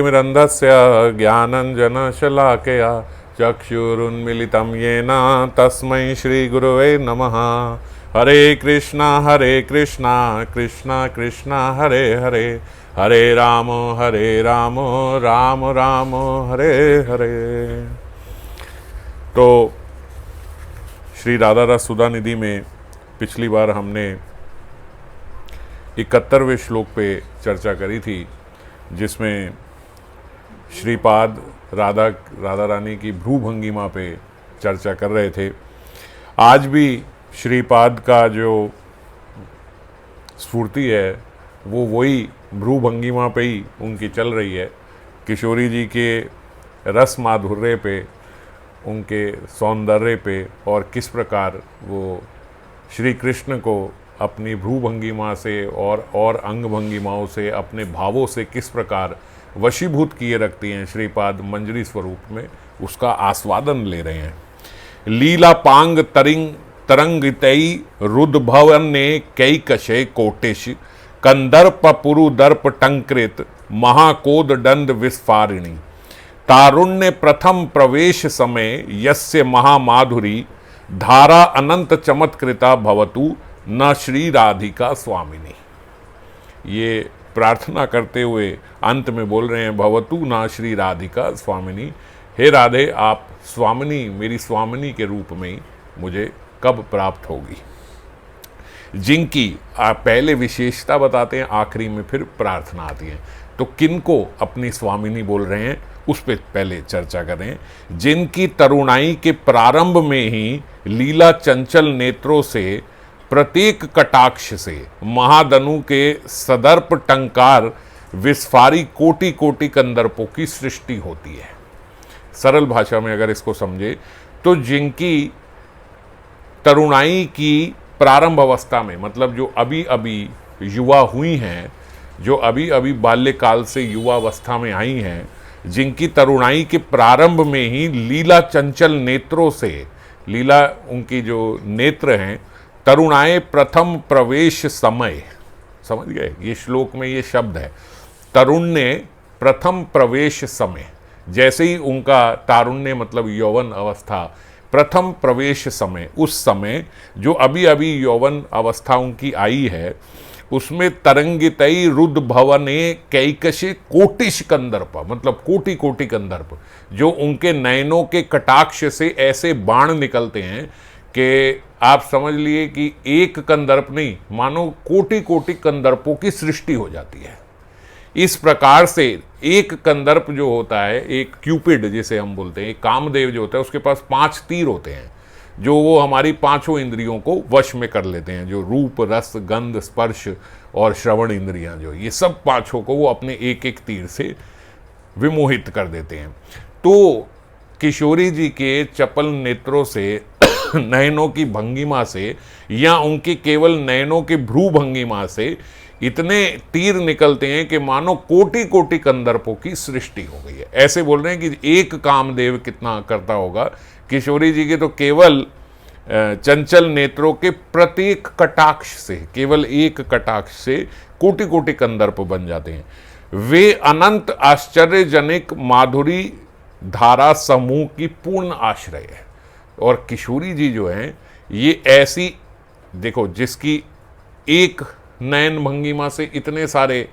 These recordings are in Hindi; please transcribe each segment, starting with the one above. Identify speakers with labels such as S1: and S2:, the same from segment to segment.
S1: तिमिरन्धस्य ज्ञानञ्जनशलाकया चक्षुरुन्मिलितं येन तस्मै श्रीगुरवे नमः। हरे कृष्णा कृष्णा कृष्णा हरे हरे, हरे राम राम राम हरे हरे। तो श्री राधा रस सुधा निधि में पिछली बार हमने 71वें श्लोक पे चर्चा करी थी, जिसमें श्रीपाद राधा रानी की भ्रू भंगिमा पे चर्चा कर रहे थे। आज भी श्रीपाद का जो स्फूर्ति है वो वही भ्रू भंगिमा पे ही उनकी चल रही है। किशोरी जी के रस माधुर्य पे, उनके सौंदर्य पे और किस प्रकार वो श्री कृष्ण को अपनी भ्रू भंगिमा से और अंग भंगिमाओं से, अपने भावों से किस प्रकार वशीभूत किए रखती हैं श्रीपाद मंजरी स्वरूप में, उसका आस्वादन ले रहे हैं। लीला पांग तरंगितई रुद्भवन ने कई कशे कोटिश, कंदर्प पुरुदर्प टंकृत महाकोद दंड विस्फारिणी, तारुण्य प्रथम प्रवेश समय यस्य महामाधुरी, धारा अनंत चमत्कृता भवतु न श्री राधिका स्वामिनी। ये प्रार्थना करते हुए अंत में बोल रहे हैं, भवतु न श्री राधिका स्वामिनी, हे राधे आप स्वामिनी, मेरी स्वामिनी के रूप में ही मुझे कब प्राप्त होगी। जिनकी आप पहले विशेषता बताते हैं, आखिरी में फिर प्रार्थना आती है। तो किनको अपनी स्वामिनी बोल रहे हैं उस पर पहले चर्चा करें। जिनकी तरुणाई के प्रारंभ में ही लीला चंचल नेत्रों से, प्रत्येक कटाक्ष से, महादनु के सदर्प टंकार विस्फारी कोटि कोटि कंदर्पों की सृष्टि होती है। सरल भाषा में अगर इसको समझे तो जिनकी तरुणाई की प्रारंभ अवस्था में, मतलब जो अभी अभी युवा हुई हैं, जो अभी अभी बाल्यकाल से युवावस्था में आई हैं, जिनकी तरुणाई के प्रारंभ में ही लीला चंचल नेत्रों से, लीला उनकी जो नेत्र हैं, तरुणाए प्रथम प्रवेश समय, समझ गए ये श्लोक में ये शब्द है, तरुण्य प्रथम प्रवेश समय। जैसे ही उनका तारुण्य मतलब यौवन अवस्था, प्रथम प्रवेश समय, उस समय जो अभी अभी यौवन अवस्था उनकी आई है, उसमें तरंगितई रुद्र भवने कैकशे कोटिश कंदर्प, मतलब कोटि कोटि कंदर्प, जो उनके नयनों के कटाक्ष से ऐसे बाण निकलते हैं कि आप समझ लिए कि एक कंदर्प नहीं, मानो कोटि कोटि कंदर्पों की सृष्टि हो जाती है। इस प्रकार से एक कंदर्प जो होता है, एक क्यूपिड जिसे हम बोलते हैं, एक कामदेव जो होता है, उसके पास 5 तीर होते हैं जो वो हमारी 5 इंद्रियों को वश में कर लेते हैं, जो रूप रस गंध स्पर्श और श्रवण इंद्रियां, जो ये सब 5 को वो अपने एक एक तीर से विमोहित कर देते हैं। तो किशोरी जी के चपल नेत्रों से, नयनों की भंगिमा से, या उनके केवल नयनों के भ्रू भंगिमा से इतने तीर निकलते हैं कि मानो कोटि कोटि कंदर्पों की सृष्टि हो गई है। ऐसे बोल रहे हैं कि एक कामदेव कितना करता होगा। किशोरी जी के तो केवल चंचल नेत्रों के प्रत्येक कटाक्ष से, केवल एक कटाक्ष से कोटि कोटि कंदर्प बन जाते हैं। वे अनंत आश्चर्यजनक माधुरी धारा समूह की पूर्ण आश्रय है। और किशोरी जी जो हैं ये ऐसी, देखो, जिसकी एक नयन भंगिमा से इतने सारे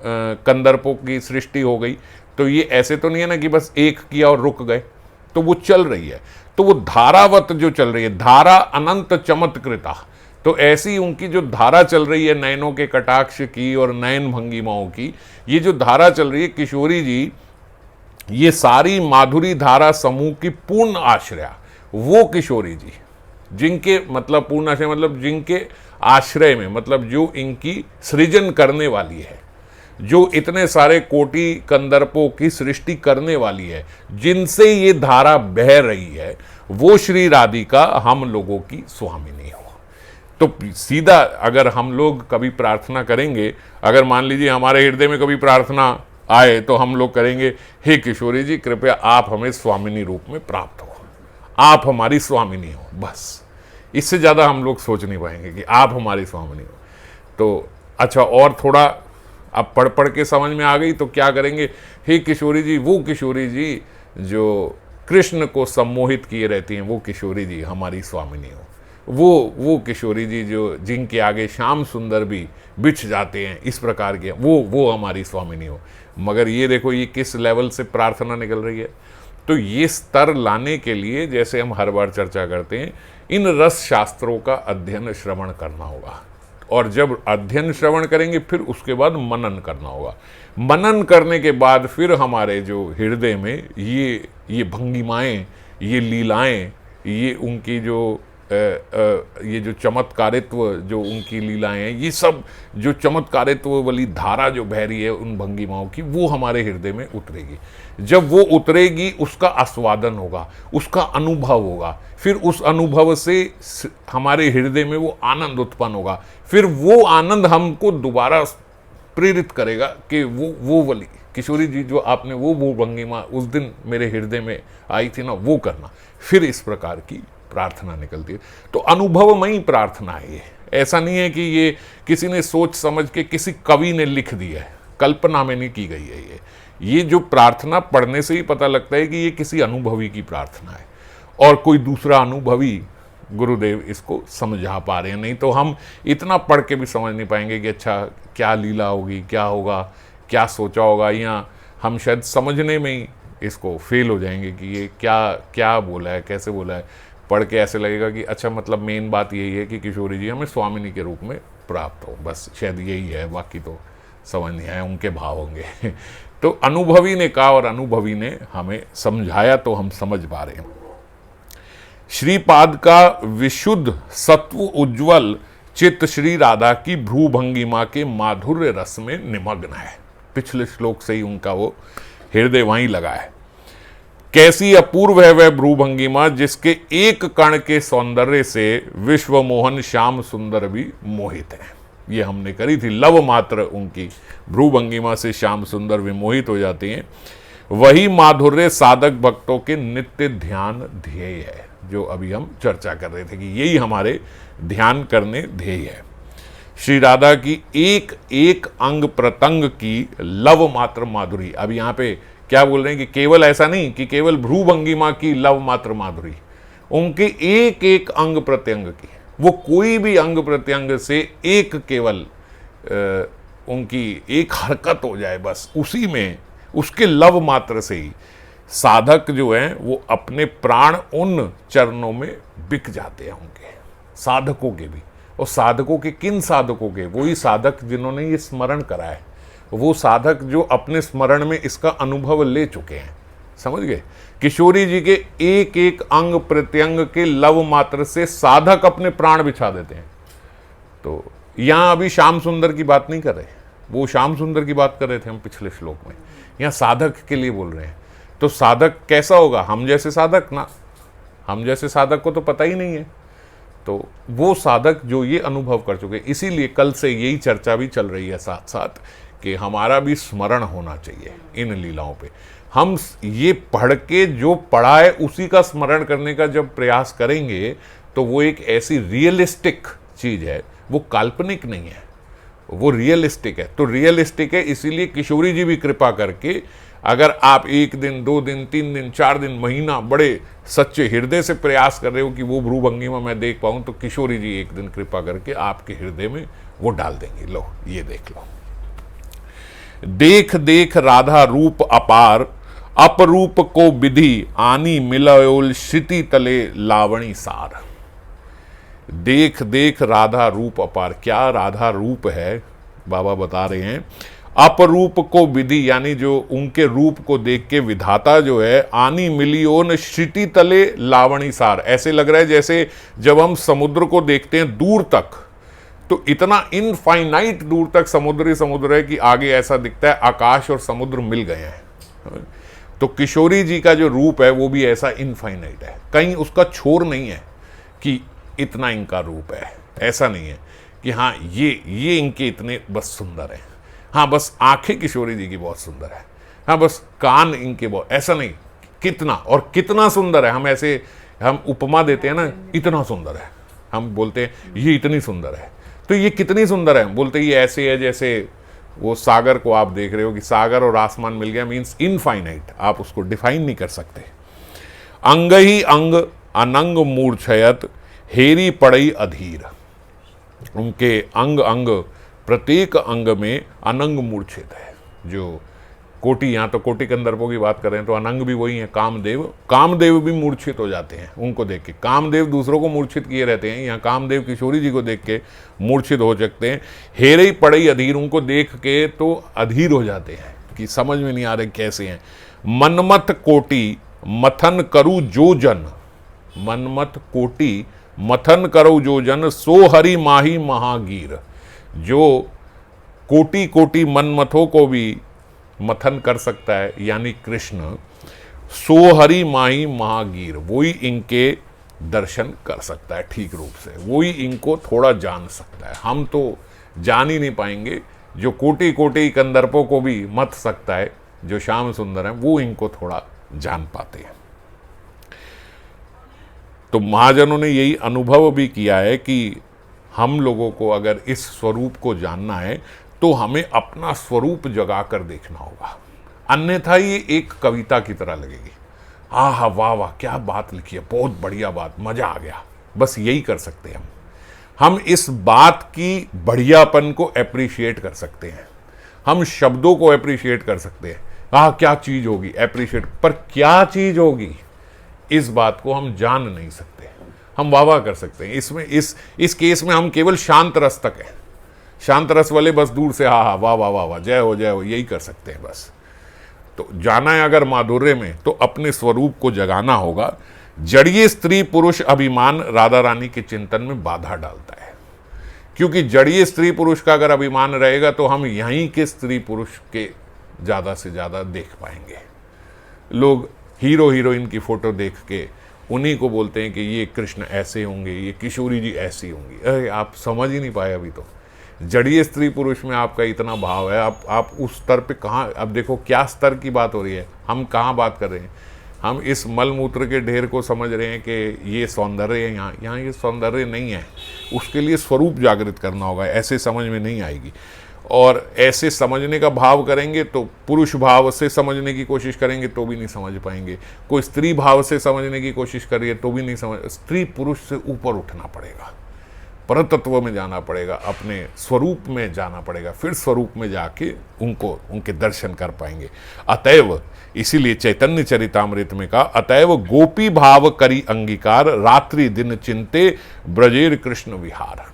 S1: कंदर्पों की सृष्टि हो गई, तो ये ऐसे तो नहीं है ना कि बस एक किया और रुक गए, तो वो चल रही है। तो वो धारावत जो चल रही है, धारा अनंत चमत्कृता, तो ऐसी उनकी जो धारा चल रही है नयनों के कटाक्ष की और नयन भंगिमाओं की, ये जो धारा चल रही है किशोरी जी, ये सारी माधुरी धारा समूह की पूर्ण आश्रया, वो किशोरी जी जिनके, मतलब पूर्ण आश्रय मतलब जिनके आश्रय में, मतलब जो इनकी सृजन करने वाली है, जो इतने सारे कोटि कंदर्पों की सृष्टि करने वाली है, जिनसे ये धारा बह रही है, वो श्री राधिका हम लोगों की स्वामिनी हो। तो सीधा अगर हम लोग कभी प्रार्थना करेंगे, अगर मान लीजिए हमारे हृदय में कभी प्रार्थना आए, तो हम लोग करेंगे, हे किशोरी जी कृपया आप हमें स्वामिनी रूप में प्राप्त हो, आप हमारी स्वामिनी हो। बस इससे ज़्यादा हम लोग सोच नहीं पाएंगे कि आप हमारी स्वामिनी हो। तो अच्छा, और थोड़ा अब पढ़ पढ़ के समझ में आ गई तो क्या करेंगे, हे किशोरी जी, वो किशोरी जी जो कृष्ण को सम्मोहित किए रहती हैं, वो किशोरी जी हमारी स्वामिनी हो। वो किशोरी जी जो जिनके आगे श्याम सुंदर भी बिछ जाते हैं, इस प्रकार के, वो हमारी स्वामिनी हो। मगर ये देखो ये किस लेवल से प्रार्थना निकल रही है। तो ये स्तर लाने के लिए, जैसे हम हर बार चर्चा करते हैं, इन रस शास्त्रों का अध्ययन श्रवण करना होगा। और जब अध्ययन श्रवण करेंगे फिर उसके बाद मनन करना होगा। मनन करने के बाद फिर हमारे जो हृदय में ये भंगिमाएं, ये लीलाएं, ये उनकी जो ये जो चमत्कारित्व, जो उनकी लीलाएं हैं, ये सब जो चमत्कारित्व वाली धारा जो बह रही है उन भंगिमाओं की, वो हमारे हृदय में उतरेगी। जब वो उतरेगी उसका आस्वादन होगा, उसका अनुभव होगा, फिर उस अनुभव से हमारे हृदय में वो आनंद उत्पन्न होगा। फिर वो आनंद हमको दोबारा प्रेरित करेगा कि वो वाली किशोरी जी जो आपने वो भंगिमा उस दिन मेरे हृदय में आई थी ना, वो करना। फिर इस प्रकार की प्रार्थना निकलती है। तो अनुभवमयी प्रार्थना है ये। ऐसा नहीं है कि ये किसी ने सोच समझ के किसी कवि ने लिख दिया है, कल्पना में नहीं की गई है ये जो प्रार्थना पढ़ने से ही पता लगता है कि ये किसी अनुभवी की प्रार्थना है, और कोई दूसरा अनुभवी गुरुदेव इसको समझा पा रहे हैं। नहीं तो हम इतना पढ़ के भी समझ नहीं पाएंगे कि अच्छा क्या लीला होगी, क्या होगा, क्या सोचा होगा, या हम शायद समझने में ही इसको फेल हो जाएंगे कि ये क्या बोला है, कैसे बोला है। पढ़ के ऐसे लगेगा कि अच्छा मतलब मेन बात यही है कि किशोरी जी हमें स्वामिनी के रूप में प्राप्त हो, बस शायद यही है, बाकी तो समझ नहीं आया, उनके भाव होंगे। तो अनुभवी ने कहा और अनुभवी ने हमें समझाया तो हम समझ पा रहे हैं। श्रीपाद का विशुद्ध सत्व उज्ज्वल चित्त श्री राधा की भ्रू भंगिमा के माधुर्य रस में निमग्न है। पिछले श्लोक से ही उनका वो हृदय वहीं लगा है। कैसी अपूर्व है वह भ्रू भंगिमा जिसके एक कण के सौंदर्य से विश्व मोहन श्याम सुंदर भी मोहित है। ये हमने करी थी, लव मात्र उनकी भ्रू भंगिमा से श्याम सुंदर विमोहित हो जाते हैं। वही माधुर्य साधक भक्तों के नित्य ध्यान ध्येय है, जो अभी हम चर्चा कर रहे थे कि यही हमारे ध्यान करने ध्येय है। श्री राधा की एक एक अंग प्रत्यंग की लव मात्र माधुरी। अब यहाँ पे क्या बोल रहे हैं कि केवल ऐसा नहीं कि केवल भ्रू भंगिमा की लव मात्र माधुरी, उनके एक एक अंग प्रत्यंग की, वो कोई भी अंग प्रत्यंग से एक केवल उनकी एक हरकत हो जाए, बस उसी में उसके लव मात्र से ही साधक जो है वो अपने प्राण उन चरणों में बिक जाते हैं, उनके साधकों के भी। और साधकों के किन साधकों के? वही साधक जिन्होंने ये स्मरण करा है, वो साधक जो अपने स्मरण में इसका अनुभव ले चुके हैं। समझ गए? किशोरी जी के एक एक अंग प्रत्यंग के लव मात्र से साधक अपने प्राण बिछा देते हैं। तो यहां अभी श्याम सुंदर की बात नहीं कर रहे, वो श्याम सुंदर की बात कर रहे थे हम पिछले श्लोक में। यहाँ साधक के लिए बोल रहे हैं। तो साधक कैसा होगा? हम जैसे साधक ना, हम जैसे साधक को तो पता ही नहीं है। तो वो साधक जो ये अनुभव कर चुके, इसीलिए कल से यही चर्चा भी चल रही है साथ साथ कि हमारा भी स्मरण होना चाहिए इन लीलाओं पे। हम ये पढ़ के जो पढ़ा है उसी का स्मरण करने का जब प्रयास करेंगे तो वो एक ऐसी रियलिस्टिक चीज है, वो काल्पनिक नहीं है, वो रियलिस्टिक है। तो रियलिस्टिक है, इसीलिए किशोरी जी भी कृपा करके, अगर आप 1 दिन 2 दिन 3 दिन 4 दिन महीना बड़े सच्चे हृदय से प्रयास कर रहे हो कि वो भ्रू भंगिमा मैं देख पाऊं, तो किशोरी जी एक दिन कृपा करके आपके हृदय में वो डाल देंगे। लो ये देख लो। देख देख राधा रूप अपार, अपरूप को विधि आनी मिलयोल श्रुति तले लावणी सार। देख देख राधा रूप अपार, क्या राधा रूप है बाबा बता रहे हैं। अपरूप को विधि, यानी जो उनके रूप को देख के विधाता जो है, आनी मिलियोन श्रुति तले लावणी सार। ऐसे लग रहा है जैसे जब हम समुद्र को देखते हैं दूर तक, तो इतना इनफाइनाइट दूर तक समुद्र है कि आगे ऐसा दिखता है आकाश और समुद्र मिल गए हैं। तो किशोरी जी का जो रूप है वो भी ऐसा इनफाइनाइट है, कहीं उसका छोर नहीं है कि इतना इनका रूप है। ऐसा नहीं है कि हाँ ये इनके इतने बस सुंदर हैं, हाँ बस आंखें किशोरी जी की बहुत सुंदर है, हाँ बस कान इनके बहुत, ऐसा नहीं, कितना और कितना सुंदर है। हम ऐसे हम उपमा देते हैं ना, इतना सुंदर है, हम बोलते हैं ये इतनी सुंदर है, तो ये कितनी सुंदर है, बोलते ये ऐसे है जैसे वो सागर को आप देख रहे हो कि सागर और आसमान मिल गया, मीन्स इनफाइनाइट, आप उसको डिफाइन नहीं कर सकते। अंग ही अंग अनंग मूर्छयत हेरी पड़ई अधीर, उनके अंग अंग, प्रत्येक अंग में अनंग मूर्छित है। जो कोटि, यहाँ तो कोटि कंदर्पों की बात करें तो अनंग भी वही है, कामदेव। कामदेव भी मूर्छित हो जाते हैं उनको देख के। कामदेव दूसरों को मूर्छित किए रहते हैं, यहाँ कामदेव किशोरी जी को देख के मूर्छित हो सकते हैं। हेरे पड़ई अधीर, उनको देख के तो अधीर हो जाते हैं कि समझ में नहीं आ रहे कैसे हैं। मनमत कोटि मथन करू जो जन, मनमत कोटि मथन करो जो जन, सो हरि माही महागीर। जो कोटि कोटि मनमथों को भी मथन कर सकता है यानी कृष्ण, सो हरि माही महागीर, वही इनके दर्शन कर सकता है ठीक रूप से, वही इनको थोड़ा जान सकता है। हम तो जान ही नहीं पाएंगे। जो कोटि कोटि कंदर्पों को भी मथ सकता है, जो श्याम सुंदर है, वो इनको थोड़ा जान पाते हैं। तो महाजनों ने यही अनुभव भी किया है कि हम लोगों को अगर इस स्वरूप को जानना है तो हमें अपना स्वरूप जगा कर देखना होगा, अन्यथा ये एक कविता की तरह लगेगी। आहा वाह वाह क्या बात लिखी है, बहुत बढ़िया बात, मजा आ गया, बस यही कर सकते हैं हम इस बात की बढ़ियापन को एप्रिशिएट कर सकते हैं, हम शब्दों को एप्रिशिएट कर सकते हैं। क्या चीज होगी, एप्रिशिएट, पर क्या चीज होगी इस बात को हम जान नहीं सकते। हम वाह वाह कर सकते हैं, इसमें इस केस में हम केवल शांत रस तक हैं, शांत रस वाले बस दूर से हा वाह वाह वाह वाह जय हो यही कर सकते हैं बस। तो जाना है अगर माधुर्य में तो अपने स्वरूप को जगाना होगा। जड़ीय स्त्री पुरुष अभिमान राधा रानी के चिंतन में बाधा डालता है, क्योंकि जड़ीय स्त्री पुरुष का अगर अभिमान रहेगा तो हम यहीं के स्त्री पुरुष के ज़्यादा से ज़्यादा देख पाएंगे। लोग हीरो हीरोइन की फोटो देख के उन्हीं को बोलते हैं कि ये कृष्ण ऐसे होंगे, ये किशोरी जी ऐसी होंगी। अरे आप समझ ही नहीं पाए अभी तो। जड़ीय स्त्री पुरुष में आपका इतना भाव है, आप उस स्तर पे कहाँ, अब देखो क्या स्तर की बात हो रही है, हम कहाँ बात कर रहे हैं। हम इस मलमूत्र के ढेर को समझ रहे हैं कि ये सौंदर्य है, यहाँ ये सौंदर्य नहीं है। उसके लिए स्वरूप जागृत करना होगा, ऐसे समझ में नहीं आएगी। और ऐसे समझने का भाव करेंगे तो पुरुष भाव से समझने की कोशिश करेंगे तो भी नहीं समझ पाएंगे। कोई स्त्री भाव से समझने की कोशिश करिए तो भी नहीं समझ। स्त्री पुरुष से ऊपर उठना पड़ेगा, परतत्व में जाना पड़ेगा, अपने स्वरूप में जाना पड़ेगा, फिर स्वरूप में जाके उनके दर्शन कर पाएंगे। अतएव इसीलिए चैतन्य चरितामृत में कहा, अतएव गोपी भाव करी अंगीकार, रात्रि दिन चिंते ब्रजेर कृष्ण विहार।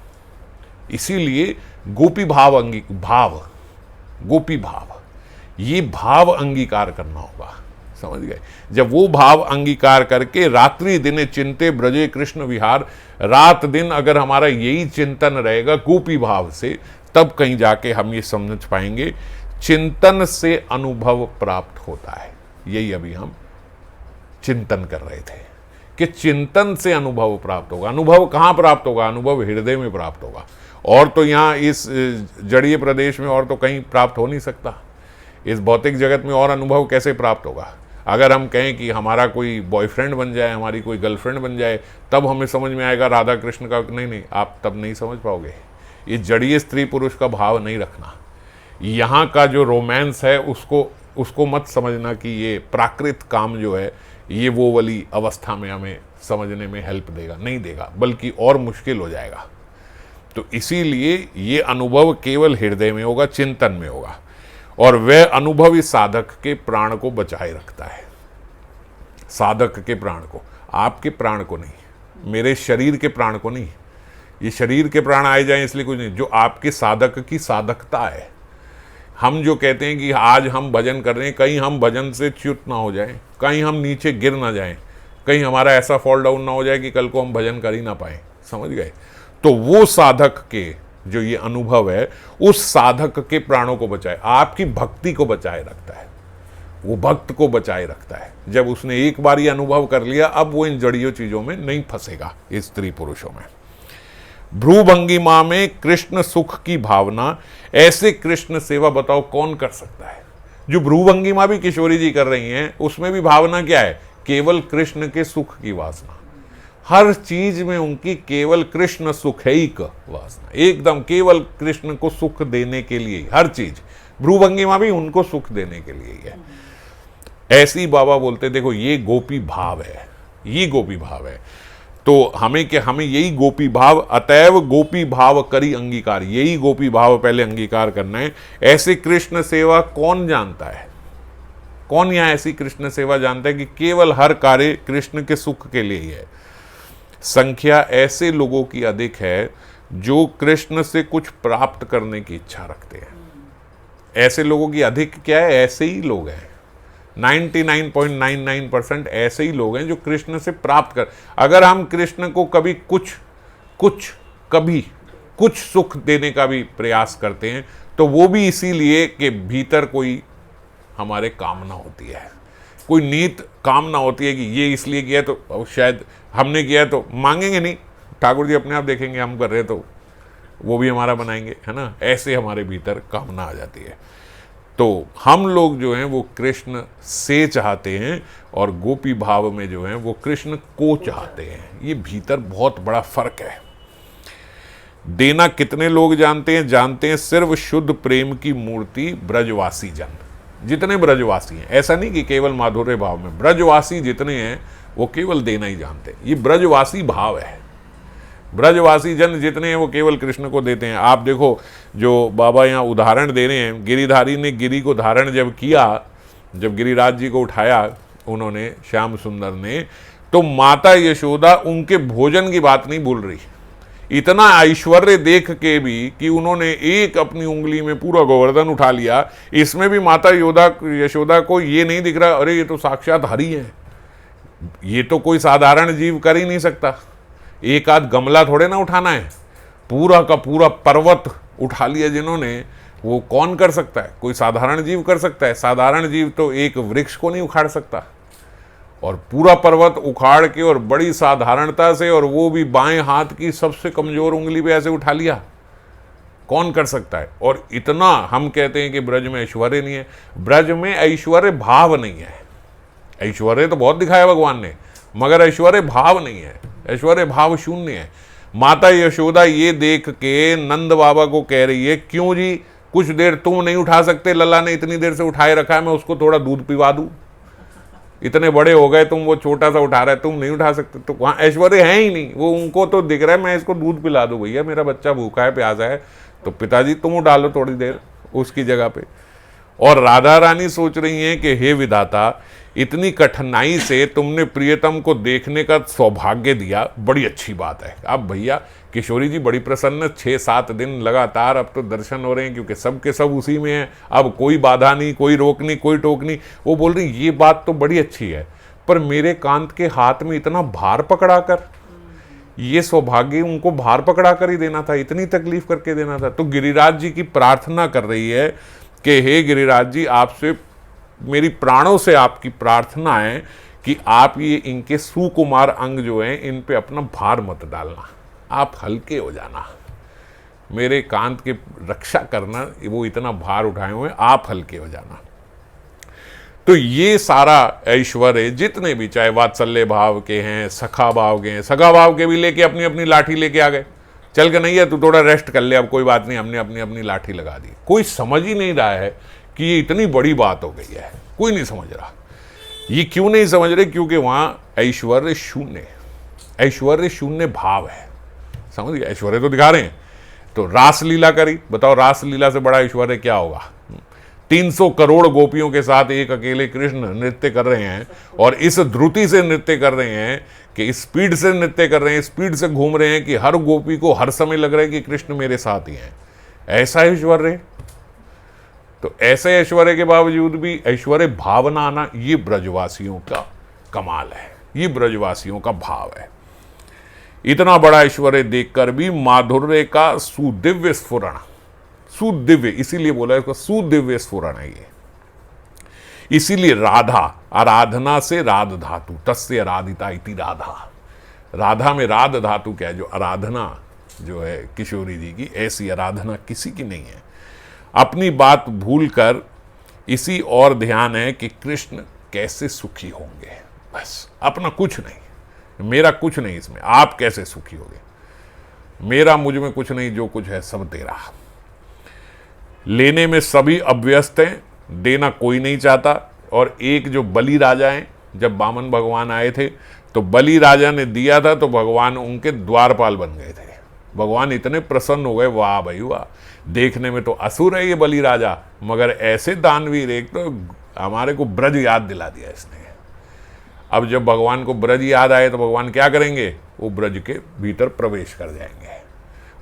S1: इसीलिए गोपी भाव गोपी भाव, ये भाव अंगीकार करना होगा, समझ गए। जब वो भाव अंगीकार करके रात्रि दिन चिंते ब्रजे कृष्ण विहार, रात दिन अगर हमारा यही चिंतन रहेगा गोपी भाव से, तब कहीं जाके हम ये समझ पाएंगे चिंतन से अनुभव प्राप्त होता है। यही अभी हम चिंतन कर रहे थे कि चिंतन से अनुभव प्राप्त होगा। अनुभव कहाँ प्राप्त होगा? अनुभव हृदय में प्राप्त होगा, और तो यहाँ इस जड़ीय प्रदेश में और तो कहीं प्राप्त हो नहीं सकता। इस भौतिक जगत में और अनुभव कैसे प्राप्त होगा? अगर हम कहें कि हमारा कोई बॉयफ्रेंड बन जाए, हमारी कोई गर्लफ्रेंड बन जाए, तब हमें समझ में आएगा राधा कृष्ण का। नहीं, आप तब नहीं समझ पाओगे। ये जड़ीय स्त्री पुरुष का भाव नहीं रखना। यहाँ का जो रोमांस है उसको मत समझना कि ये प्राकृत काम जो है ये वो वाली अवस्था में हमें समझने में हेल्प देगा, नहीं देगा, बल्कि और मुश्किल हो जाएगा। तो इसीलिए ये अनुभव केवल हृदय में होगा, चिंतन में होगा, और वह अनुभव इस साधक के प्राण को बचाए रखता है। साधक के प्राण को, आपके प्राण को नहीं, मेरे शरीर के प्राण को नहीं। ये शरीर के प्राण आए जाएं इसलिए कुछ नहीं, जो आपके साधक की साधकता है। हम जो कहते हैं कि आज हम भजन कर रहे हैं, कहीं हम भजन से च्युत ना हो जाएं, कहीं हम नीचे गिर ना जाएं, कहीं हमारा ऐसा फॉल डाउन ना हो जाए कि कल को हम भजन कर ही ना पाए, समझ गए। तो वो साधक के जो ये अनुभव है, उस साधक के प्राणों को बचाए, आपकी भक्ति को बचाए रखता है, वो भक्त को बचाए रखता है। जब उसने एक बार ये अनुभव कर लिया, अब वो इन जड़ियों चीजों में नहीं फंसेगा, इस स्त्री पुरुषों में। भ्रूभंगिमा में कृष्ण सुख की भावना, ऐसे कृष्ण सेवा बताओ कौन कर सकता है? जो भ्रूभंगिमा भी किशोरी जी कर रही हैं, उसमें भी भावना क्या है? केवल कृष्ण के सुख की वासना। हर चीज में उनकी केवल कृष्ण सुख है ही वासना, एकदम केवल कृष्ण को सुख देने के लिए हर चीज। भ्रूभंगिमा भी उनको सुख देने के लिए ही है। ऐसी बाबा बोलते देखो ये गोपी भाव है, ये गोपी भाव है। तो हमें यही गोपी भाव, अतएव गोपी भाव करी अंगीकार, यही गोपी भाव पहले अंगीकार करना है। ऐसे कृष्ण सेवा कौन जानता है? कौन यहां ऐसी कृष्ण सेवा जानता है कि केवल हर कार्य कृष्ण के सुख के लिए ही है? संख्या ऐसे लोगों की अधिक है जो कृष्ण से कुछ प्राप्त करने की इच्छा रखते हैं। ऐसे लोगों की अधिक क्या है? ऐसे ही लोग हैं। 99.99% ऐसे ही लोग हैं जो कृष्ण से प्राप्त कर, अगर हम कृष्ण को कभी कुछ सुख देने का भी प्रयास करते हैं तो वो भी इसीलिए कि भीतर कोई हमारे कामना होती है, कोई नीत कामना होती है कि ये इसलिए किया तो शायद हमने किया तो मांगेंगे नहीं, ठाकुर जी अपने आप देखेंगे हम कर रहे तो वो भी हमारा बनाएंगे, है ना। ऐसे हमारे भीतर कामना आ जाती है। तो हम लोग जो हैं वो कृष्ण से चाहते हैं और गोपी भाव में जो हैं वो कृष्ण को चाहते हैं। ये भीतर बहुत बड़ा फर्क है। देना कितने लोग जानते हैं? जानते हैं सिर्फ शुद्ध प्रेम की मूर्ति ब्रजवासी जन, जितने ब्रजवासी हैं। ऐसा नहीं कि केवल माधुर्य भाव में, ब्रजवासी जितने हैं वो केवल देना ही जानते हैं। ये ब्रजवासी भाव है। ब्रजवासी जन जितने हैं वो केवल कृष्ण को देते हैं। आप देखो जो बाबा यहाँ उदाहरण दे रहे हैं, गिरिधारी ने गिरी को धारण जब किया, जब गिरिराज जी को उठाया उन्होंने, श्याम सुंदर ने, तो माता यशोदा उनके भोजन की बात नहीं भूल रही। इतना ऐश्वर्य देख के भी कि उन्होंने एक अपनी उंगली में पूरा गोवर्धन उठा लिया, इसमें भी माता यशोदा को ये नहीं दिख रहा अरे ये तो साक्षात हरि है, ये तो कोई साधारण जीव कर ही नहीं सकता। एक आध गमला थोड़े ना उठाना है, पूरा का पूरा पर्वत उठा लिया जिन्होंने, वो कौन कर सकता है? कोई साधारण जीव कर सकता है? साधारण जीव तो एक वृक्ष को नहीं उखाड़ सकता, और पूरा पर्वत उखाड़ के और बड़ी साधारणता से, और वो भी बाएं हाथ की सबसे कमजोर उंगली पे ऐसे उठा लिया, कौन कर सकता है? और इतना हम कहते हैं कि ब्रज में ऐश्वर्य नहीं है। ब्रज में ऐश्वर्य भाव नहीं है। ऐश्वर्य तो बहुत दिखाया भगवान ने, मगर ऐश्वर्य भाव नहीं है, ऐश्वर्य भाव शून्य है। माता यशोदा ये देख के नंद बाबा को कह रही है, क्यों जी कुछ देर तुम नहीं उठा सकते? लल्ला ने इतनी देर से उठाए रखा है, मैं उसको थोड़ा दूध पिला दूं। इतने बड़े हो गए तुम, वो छोटा सा उठा रहा है, तुम नहीं उठा सकते? तो वहां ऐश्वर्य है ही नहीं। वो उनको तो दिख रहा है मैं इसको दूध पिला दूं, भैया मेरा बच्चा भूखा है, प्यासा है, तो पिताजी तुम उठा लो थोड़ी देर उसकी जगह पे। और राधा रानी सोच रही हैं कि हे विधाता, इतनी कठिनाई से तुमने प्रियतम को देखने का सौभाग्य दिया, बड़ी अच्छी बात है। अब भैया किशोरी जी बड़ी प्रसन्न, 6-7 दिन लगातार अब तो दर्शन हो रहे हैं, क्योंकि सब के सब उसी में हैं। अब कोई बाधा नहीं, कोई रोक नहीं, कोई टोक नहीं। वो बोल रही ये बात तो बड़ी अच्छी है, पर मेरे कांत के हाथ में इतना भार पकड़ा कर, ये सौभाग्य उनको भार पकड़ा कर ही देना था, इतनी तकलीफ करके देना था। तो गिरिराज जी की प्रार्थना कर रही है कि हे गिरिराज जी, आपसे मेरी प्राणों से आपकी प्रार्थना है कि आप ये इनके सुकुमार अंग जो हैं इन पे अपना भार मत डालना, आप हल्के हो जाना, मेरे कांत की रक्षा करना, वो इतना भार उठाए हुए, आप हल्के हो जाना। तो ये सारा ऐश्वर्य जितने भी, चाहे वात्सल्य भाव के हैं, सखा भाव के हैं, सखा भाव के भी लेके अपनी अपनी लाठी लेके आ गए, चल के नहीं है तू थोड़ा रेस्ट कर ले, अब कोई बात नहीं, हमने अपनी अपनी लाठी लगा दी। कोई समझ ही नहीं रहा है कि ये इतनी बड़ी बात हो गई है, कोई नहीं समझ रहा। ये क्यों नहीं समझ रहे? क्योंकि वहां ऐश्वर्य शून्य, ऐश्वर्य शून्य भाव है। समझ गए? ऐश्वर्य तो दिखा रहे हैं, तो रासलीला करी, बताओ रासलीला से बड़ा ऐश्वर्य क्या होगा? 300 करोड़ गोपियों के साथ एक अकेले कृष्ण नृत्य कर रहे हैं, और इस द्रुति से नृत्य कर रहे हैं कि स्पीड से नृत्य कर रहे हैं, स्पीड से घूम रहे हैं कि हर गोपी को हर समय लग रहा है कि कृष्ण मेरे साथ ही हैं। ऐसा ऐश्वर्य। तो ऐसे ऐश्वर्य के बावजूद भी ऐश्वर्य भावना आना, ये ब्रजवासियों का कमाल है, ये ब्रजवासियों का भाव है। इतना बड़ा ऐश्वर्य देखकर भी माधुर्य का सुदिव्य स्फुरण, सुदिव्य इसीलिए बोला इसको सुदिव्य स्फुरण है ये। इसीलिए राधा, आराधना से राध धातु, तस्य आराधिता इति राधा। राधा में राध धातु क्या है? जो आराधना जो है किशोरी जी की, ऐसी आराधना किसी की नहीं है। अपनी बात भूलकर इसी और ध्यान है कि कृष्ण कैसे सुखी होंगे, बस अपना कुछ नहीं, मेरा कुछ नहीं इसमें, आप कैसे सुखी होंगे, मेरा मुझ में कुछ नहीं, जो कुछ है सब तेरा। लेने में सभी अभ्यस्त हैं, देना कोई नहीं चाहता। और एक जो बलि राजा हैं, जब वामन भगवान आए थे तो बलि राजा ने दिया था तो भगवान उनके द्वारपाल बन गए थे। भगवान इतने प्रसन्न हो गए, वाह भाई वाह, देखने में तो असुर है ये बलि राजा, मगर ऐसे दानवीर, एक तो हमारे को ब्रज याद दिला दिया इसने। अब जब भगवान को ब्रज याद आए तो भगवान क्या करेंगे, वो ब्रज के भीतर प्रवेश कर जाएंगे,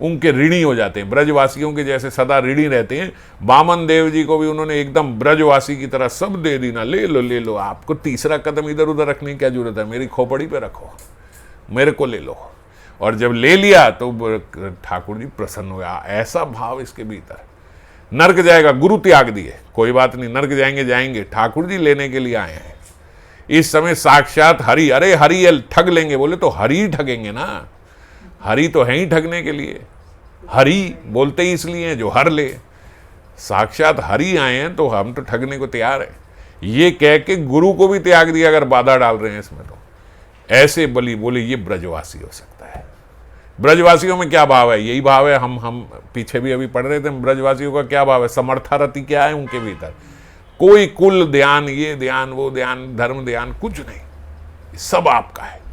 S1: उनके ऋणी हो जाते हैं, ब्रजवासियों के जैसे सदा ऋणी रहते हैं। वामन देव जी को भी उन्होंने एकदम ब्रजवासी की तरह सब दे दी ना, ले लो, आपको तीसरा कदम इधर उधर रखने की क्या जरूरत है, मेरी खोपड़ी पे रखो, मेरे को ले लो। और जब ले लिया तो ठाकुर जी प्रसन्न हो गया, ऐसा भाव इसके भीतर। नर्क जाएगा, गुरु त्याग दिए, कोई बात नहीं, नर्क जाएंगे, ठाकुर जी लेने के लिए आए हैं। इस समय साक्षात हरि, अरे हरि ठग लेंगे, बोले तो हरि ठगेंगे ना, हरि तो है ही ठगने के लिए, हरि बोलते ही इसलिए जो हर ले, साक्षात हरि आए हैं तो हम तो ठगने को तैयार है। ये कह के गुरु को भी त्याग दिया, अगर बाधा डाल रहे हैं इसमें तो। ऐसे बलि बोले ये ब्रजवासी हो सकता है। ब्रजवासियों में क्या भाव है, यही भाव है, हम पीछे भी अभी पढ़ रहे थे, ब्रजवासियों का क्या भाव है, समर्थारति क्या है उनके भीतर, कोई कुल ध्यान, ये ध्यान, वो ध्यान, धर्म ध्यान कुछ नहीं, सब आपका है।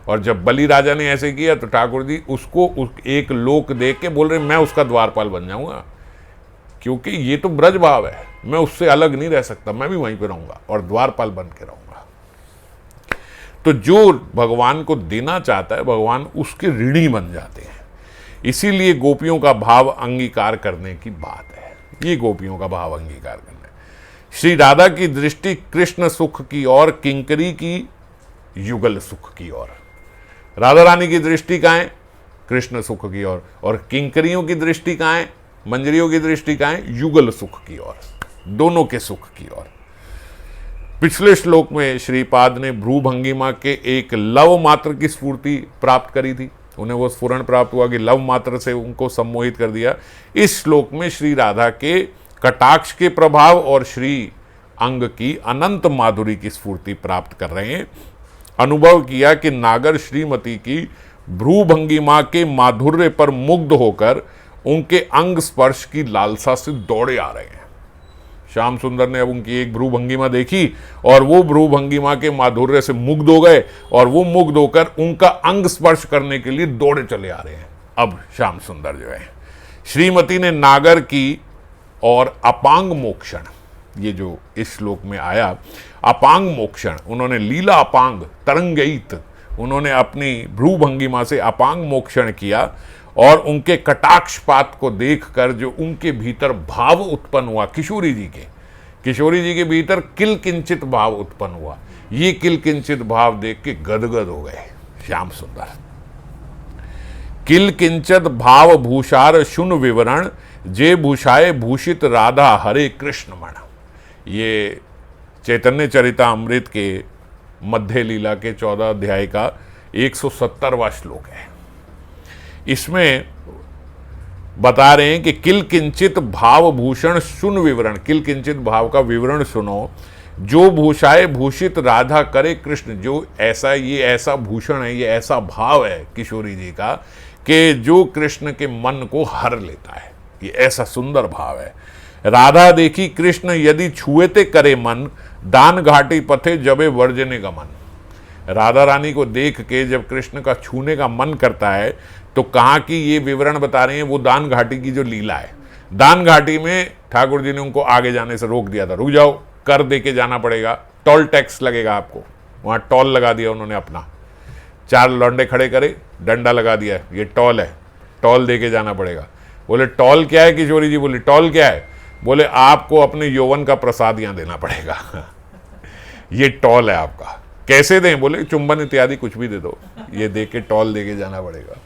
S1: और जब बलि राजा ने ऐसे किया तो ठाकुर जी उसको एक लोक देख के बोल रहे मैं उसका द्वारपाल बन जाऊंगा, क्योंकि ये तो ब्रज भाव है, मैं उससे अलग नहीं रह सकता, मैं भी वहीं पे रहूंगा और द्वारपाल बन के रहूंगा। तो जो भगवान को देना चाहता है भगवान उसके ऋणी बन जाते हैं। इसीलिए गोपियों का भाव अंगीकार करने की बात है, ये गोपियों का भाव अंगीकार करना है। श्री राधा की दृष्टि कृष्ण सुख की और किंकरी की युगल सुख की ओर, राधा रानी की दृष्टि कहाँ है, कृष्ण सुख की ओर, और किंकरियों की दृष्टि कहाँ है, मंजरियों की दृष्टि कहाँ है, युगल सुख की ओर, दोनों के सुख की ओर। पिछले श्लोक में श्रीपाद ने भ्रूभंगिमा के एक लव मात्र की स्फूर्ति प्राप्त करी थी, उन्हें वो स्फुरण प्राप्त हुआ कि लव मात्र से उनको सम्मोहित कर दिया। इस श्लोक में श्री राधा के कटाक्ष के प्रभाव और श्री अंग की अनंत माधुरी की स्फूर्ति प्राप्त कर रहे हैं। अनुभव किया कि नागर श्रीमती की भ्रूभंगिमा के माधुर्य पर मुग्ध होकर उनके अंग स्पर्श की लालसा से दौड़े आ रहे हैं। श्याम सुंदर ने अब उनकी एक भ्रूभंगिमा देखी और वो भ्रूभंगिमा के माधुर्य से मुग्ध हो गए और वो मुग्ध होकर उनका अंग स्पर्श करने के लिए दौड़े चले आ रहे हैं। अब श्याम सुंदर जो है, श्रीमती ने नागर की और अपांग मोक्षण, ये जो इस श्लोक में आया अपांग मोक्षण, उन्होंने लीला अपांग तरंगित, उन्होंने अपनी भ्रूभंगिमा से अपांग मोक्षण किया और उनके कटाक्षपात को देखकर जो उनके भीतर भाव उत्पन्न हुआ, किशोरी जी के भीतर किल किंचित भाव उत्पन्न हुआ। ये किल किंचित भाव देख के गदगद हो गए श्याम सुंदर। किल किंचित भाव भूषार शुन विवरण, जे भूषाए भूषित राधा हरे कृष्ण मण। ये चैतन्य चरितामृत के मध्य लीला के 14 अध्याय का 170वां श्लोक है। इसमें बता रहे हैं कि किल किंचित भाव भूषण सुन विवरण, किल किंचित भाव का विवरण सुनो, जो भूषाए भूषित राधा करे कृष्ण, जो ऐसा, ये ऐसा भूषण है, ये ऐसा भाव है किशोरी जी का कि जो कृष्ण के मन को हर लेता है, ये ऐसा सुंदर भाव है। राधा देखी कृष्ण यदि छुएते करे मन, दान घाटी पथे जबे वर्जने गमन। राधा रानी को देख के जब कृष्ण का छूने का मन करता है तो कहाँ की ये विवरण बता रहे हैं, वो दान घाटी की जो लीला है। दान घाटी में ठाकुर जी ने उनको आगे जाने से रोक दिया था, रुक जाओ, कर दे के जाना पड़ेगा, टोल टैक्स लगेगा आपको। वहाँ टोल लगा दिया उन्होंने अपना, 4 लौंडे खड़े करे, डंडा लगा दिया, ये टोल है, टोल दे के जाना पड़ेगा। बोले टोल क्या है किशोरी जी, बोले टोल क्या है, बोले आपको अपने यौवन का प्रसाद यहाँ देना पड़ेगा ये टोल है आपका। कैसे दें, बोले चुंबन इत्यादि कुछ भी दे दो, ये दे के टोल दे के जाना पड़ेगा।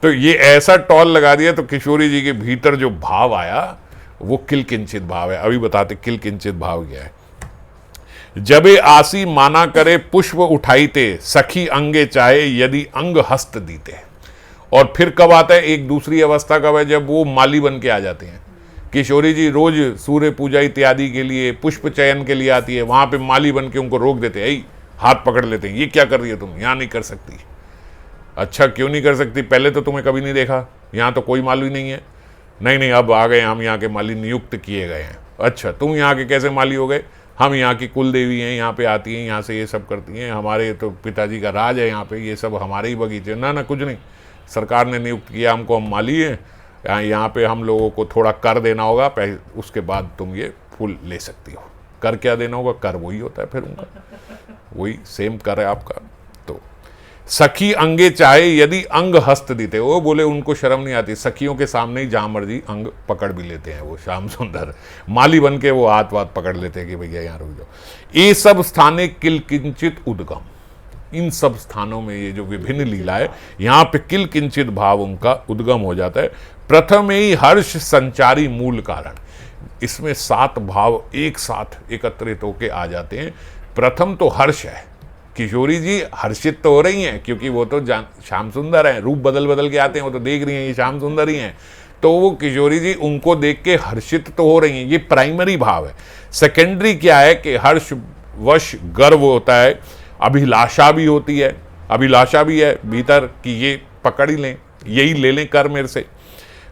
S1: तो ये ऐसा टोल लगा दिया तो किशोरी जी के भीतर जो भाव आया वो किल किंचित भाव है। अभी बताते किल किंचित भाव क्या है। जबे आसी माना करे पुष्प उठाईते, सखी अंगे चाहे यदि अंग हस्त दीते। और फिर कब आता है, एक दूसरी अवस्था कब है, जब वो माली बन के आ जाते हैं। किशोरी जी रोज सूर्य पूजा इत्यादि के लिए पुष्प चयन के लिए आती है, वहां पे माली बन के उनको रोक देते हैं, हाथ पकड़ लेते हैं, ये क्या कर रही है तुम, यहाँ नहीं कर सकती। अच्छा क्यों नहीं कर सकती, पहले तो तुम्हें कभी नहीं देखा, यहाँ तो कोई माली नहीं है। नहीं नहीं, अब आ गए, हम यहाँ के माली नियुक्त किए गए हैं। अच्छा, तुम यहाँ के कैसे माली हो गए? हम यहाँ की कुल देवी हैं, यहाँ पे आती हैं, यहाँ से ये सब करती हैं, हमारे तो पिताजी का राज है यहाँ पे, ये सब हमारे ही बगीचे। ना ना, कुछ नहीं, सरकार ने नियुक्त किया हमको, हम माली हैं, यहाँ पे हम लोगों को थोड़ा कर देना होगा, उसके बाद तुम ये फूल ले सकती हो। कर क्या देना होगा? कर वही होता है फिर उनका, वही सेम कर है आपका। तो सखी अंगे चाहे यदि अंग हस्त देते, वो बोले उनको शर्म नहीं आती, सखियों के सामने ही जहां मर्जी अंग पकड़ भी लेते हैं वो श्याम सुंदर, माली बन के वो हाथ वाथ पकड़ लेते हैं कि भैया यहाँ रुक जाओ। ये सब स्थाने किल किंचित उद्गम, इन सब स्थानों में ये जो विभिन्न लीला है, यहाँ पे किल किंचित भाव उनका उद्गम हो जाता है। प्रथम ही हर्ष संचारी मूल कारण, इसमें 7 भाव एक साथ एकत्रित होके आ जाते हैं। प्रथम तो हर्ष है, किशोरी जी हर्षित तो हो रही हैं क्योंकि वो तो श्याम सुंदर हैं, रूप बदल बदल के आते हैं, वो तो देख रही हैं ये श्याम सुंदर ही हैं, तो वो किशोरी जी उनको देख के हर्षित तो हो रही हैं, ये प्राइमरी भाव है। सेकेंडरी क्या है कि हर्षवश गर्व होता है, अभिलाषा भी होती है, अभिलाषा भी है भीतर कि ये पकड़ ही लें, यही ले लें कर मेरे से।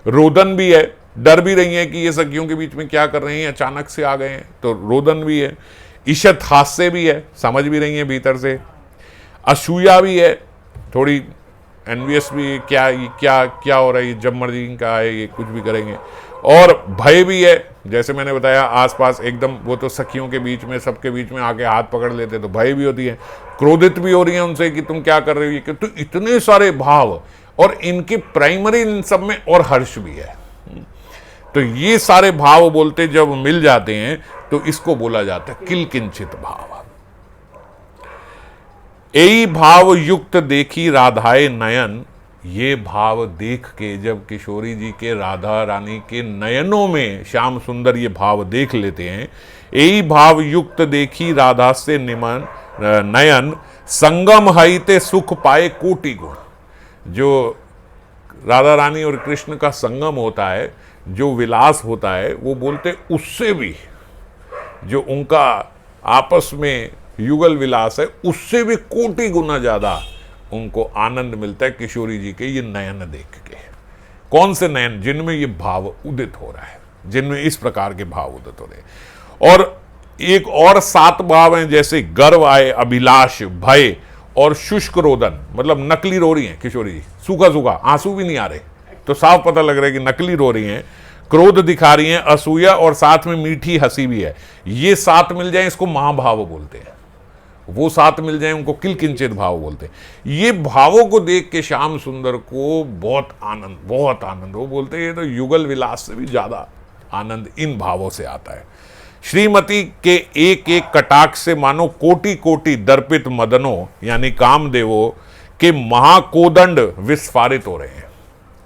S1: रोदन भी है, डर भी रही है कि ये सखियों के बीच में क्या कर रहे हैं, अचानक से आ गए हैं, तो रोदन भी है। ईशत हास्य भी है, समझ भी रही है भीतर से। असूया भी है, थोड़ी एनवियस भी, क्या क्या क्या हो रहा है, जब मर्जी का है ये कुछ भी करेंगे। और भय भी है, जैसे मैंने बताया आसपास एकदम, वो तो सखियों के बीच में सबके बीच में आके हाथ पकड़ लेते, तो भय भी होती है। क्रोधित भी हो रही है उनसे कि तुम क्या कर रहे हो, तो इतने सारे भाव, और इनके प्राइमरी इन सब में और हर्ष भी है। तो ये सारे भाव बोलते जब मिल जाते हैं तो इसको बोला जाता है किल किंचित भाव। यही भाव युक्त देखी राधाए नयन, ये भाव देख के जब किशोरी जी के राधा रानी के नयनों में श्याम सुंदर ये भाव देख लेते हैं, यही भाव युक्त देखी राधा से निमन नयन, संगम हईते सुख पाए कोटि गुण। जो राधा रानी और कृष्ण का संगम होता है, जो विलास होता है, वो बोलते उससे भी जो उनका आपस में युगल विलास है, उससे भी कोटि गुना ज्यादा उनको आनंद मिलता है किशोरी जी के ये नयन देख के। कौन से नयन? जिनमें ये भाव उदित हो रहा है, जिनमें इस प्रकार के भाव उदित हो रहे हैं। और एक और 7 भाव हैं, जैसे गर्व आए, अभिलाष, भय और शुष्क रोदन, मतलब नकली रो रही हैं किशोरी जी, सूखा सूखा, आंसू भी नहीं आ रहे, तो साफ पता लग रहा है कि नकली रो रही हैं। क्रोध दिखा रही हैं, असूया, और साथ में मीठी हंसी भी है। ये 7 मिल जाए इसको महाभाव बोलते हैं, वो 7 मिल जाए उनको किल किंचित भाव बोलते हैं। ये भावों को देख के श्याम सुंदर को बहुत आनंद, बहुत आनंद, वो बोलते हैं ये तो युगल विलास से भी ज्यादा आनंद इन भावों से आता है। श्रीमती के एक एक कटाक्ष से मानो कोटि कोटि दर्पित मदनों, यानी कामदेवों के महाकोदंड विस्फारित हो रहे हैं।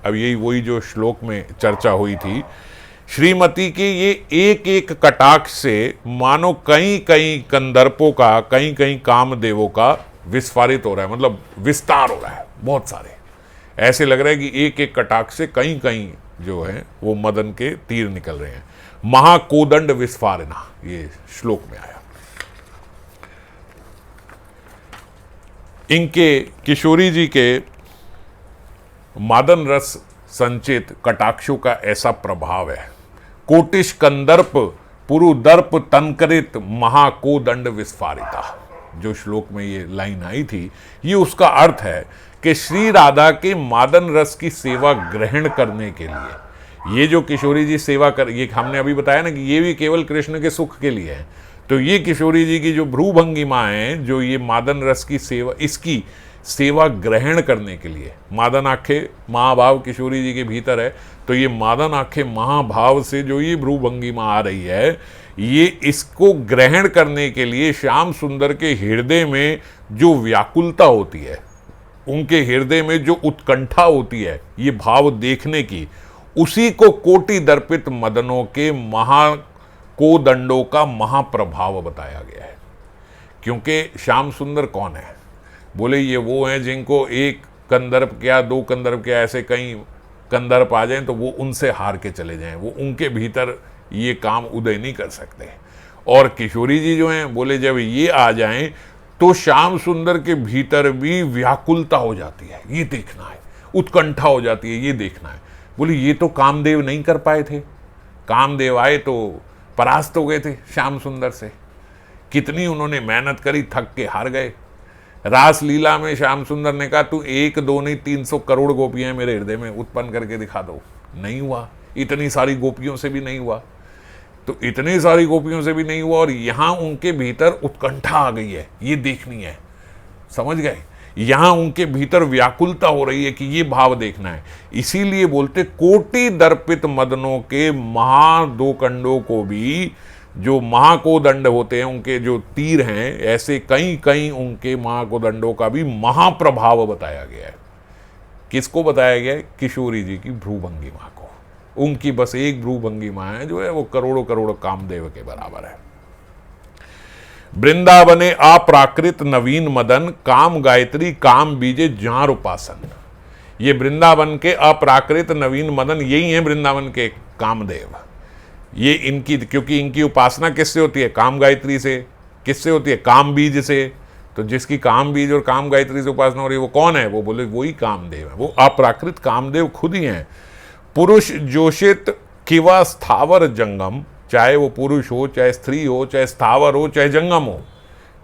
S1: अब यही वही जो श्लोक में चर्चा हुई थी, श्रीमती के ये एक एक कटाक्ष से मानो कहीं कहीं कंदर्पों का, कहीं कहीं कामदेवों का विस्फारित हो रहा है, मतलब विस्तार हो रहा है, बहुत सारे। ऐसे लग रहा है कि एक एक कटाक्ष से कहीं कहीं जो है वो मदन के तीर निकल रहे हैं। महाकोदंड विस्फारिना, ये श्लोक में आया। इनके किशोरी जी के मादन रस संचित कटाक्षों का ऐसा प्रभाव है। कोटिश कंदर्प पुरुदर्प तनकरित महाकोदंड विस्फारिता, जो श्लोक में ये लाइन आई थी, ये उसका अर्थ है कि श्री राधा के मादन रस की सेवा ग्रहण करने के लिए ये जो किशोरी जी सेवा कर, ये हमने अभी बताया ना कि ये भी केवल कृष्ण के सुख के लिए है। तो ये किशोरी जी की जो भ्रूभंगिमा है, जो ये मादन रस की सेवा, इसकी सेवा ग्रहण करने के लिए, मादन आंखें महाभाव किशोरी जी के भीतर है, तो ये मादन आंखें महाभाव से जो ये भ्रूभंगिमा आ रही है, ये इसको ग्रहण करने के लिए श्याम सुंदर के हृदय में जो व्याकुलता होती है, उनके हृदय में जो उत्कंठा होती है ये भाव देखने की, उसी को कोटि दर्पित मदनों के महाकोदंडों का महाप्रभाव बताया गया है। क्योंकि श्याम सुंदर कौन है? बोले ये वो हैं जिनको एक कंदर्प क्या, 2 कंदर्प क्या, ऐसे कई कंदर्प आ जाएं तो वो उनसे हार के चले जाएं, वो उनके भीतर ये काम उदय नहीं कर सकते। और किशोरी जी जो हैं, बोले जब ये आ जाएं तो श्याम सुंदर के भीतर भी व्याकुलता हो जाती है, ये देखना है, उत्कंठा हो जाती है, ये देखना है। बोले ये तो कामदेव नहीं कर पाए थे, कामदेव आए तो परास्त हो गए थे श्याम सुंदर से। कितनी उन्होंने मेहनत करी, थक के हार गए। रासलीला में श्याम सुंदर ने कहा तू 1 2 नहीं 300 करोड़ गोपियां मेरे हृदय में उत्पन्न करके दिखा दो। नहीं हुआ, इतनी सारी गोपियों से भी नहीं हुआ। तो इतनी सारी गोपियों से भी नहीं हुआ और यहां उनके भीतर उत्कंठा आ गई है, ये देखनी है। समझ गए? यहां उनके भीतर व्याकुलता हो रही है कि ये भाव देखना है। इसीलिए बोलते कोटि दर्पित मदनों के महा दो कंडों को भी, जो महाकोदंड होते हैं उनके जो तीर हैं, ऐसे कई कई उनके महाकोदंडों का भी महाप्रभाव बताया गया है। किसको बताया गया है? किशोरी जी की भ्रूभंगिमा को। उनकी बस एक भ्रूभंगिमा है जो है वो करोड़ों करोड़ कामदेव के बराबर है। वृंदावने अप्राकृत नवीन मदन, काम गायत्री काम बीजे जार उपासन। ये वृंदावन के अप्राकृत नवीन मदन यही है वृंदावन के कामदेव। ये इनकी, क्योंकि इनकी उपासना किससे होती है? काम गायत्री से। किससे होती है? काम बीज से। तो जिसकी काम बीज और काम गायत्री से उपासना हो रही है वो कौन है? वो बोले वही कामदेव है, वो अप्राकृत कामदेव खुद ही हैं। पुरुष जोशित किवा स्थावर जंगम, चाहे वो पुरुष हो, चाहे स्त्री हो, चाहे स्थावर हो, चाहे जंगम हो,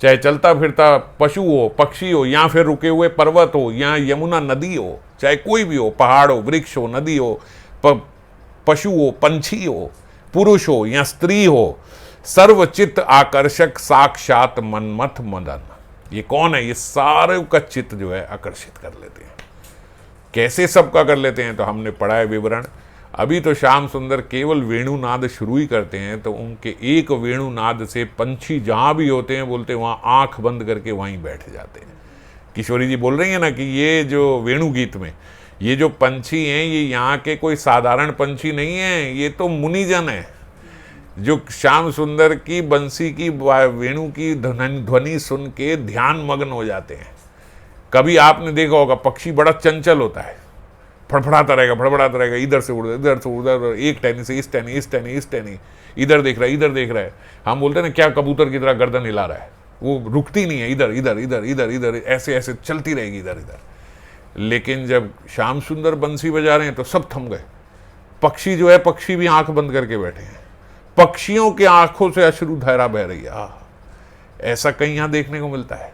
S1: चाहे चलता फिरता पशु हो, पक्षी हो, या फिर रुके हुए पर्वत हो, या यमुना नदी हो, चाहे कोई भी हो, पहाड़ हो, वृक्ष हो, नदी हो, पशु हो, पंछी हो, पुरुष हो या स्त्री हो, सर्वचित्त आकर्षक साक्षात मनमथ मदन। ये कौन है? ये सारे का चित्त जो है आकर्षित कर लेते हैं। कैसे सबका कर लेते हैं? तो हमने पढ़ा है विवरण। अभी तो श्याम सुंदर केवल वेणुनाद शुरू ही करते हैं तो उनके एक वेणुनाद से पंछी जहां भी होते हैं बोलते हैं वहां आंख बंद करके वहीं बैठ जाते हैं। किशोरी जी बोल रही है ना कि ये जो वेणु गीत में ये जो पंछी हैं ये यहाँ के कोई साधारण पंछी नहीं हैं, ये तो मुनिजन है जो श्याम सुंदर की बंसी की वेणु की ध्वनि सुन के ध्यान मग्न हो जाते हैं। कभी आपने देखा होगा पक्षी बड़ा चंचल होता है, फड़फड़ाता रहेगा, इधर से उधर, एक टहनी से इस टहनी, इधर देख रहा है। हम बोलते हैं ना क्या कबूतर की तरह गर्दन हिला रहा है, वो रुकती नहीं है, इधर ऐसे ऐसे चलती रहेगी इधर। लेकिन जब श्याम सुंदर बंसी बजा रहे हैं तो सब थम गए। पक्षी जो है, पक्षी भी आंख बंद करके बैठे हैं। पक्षियों के आंखों से अश्रु धारा बह रही है। ऐसा कहीं यहां देखने को मिलता है।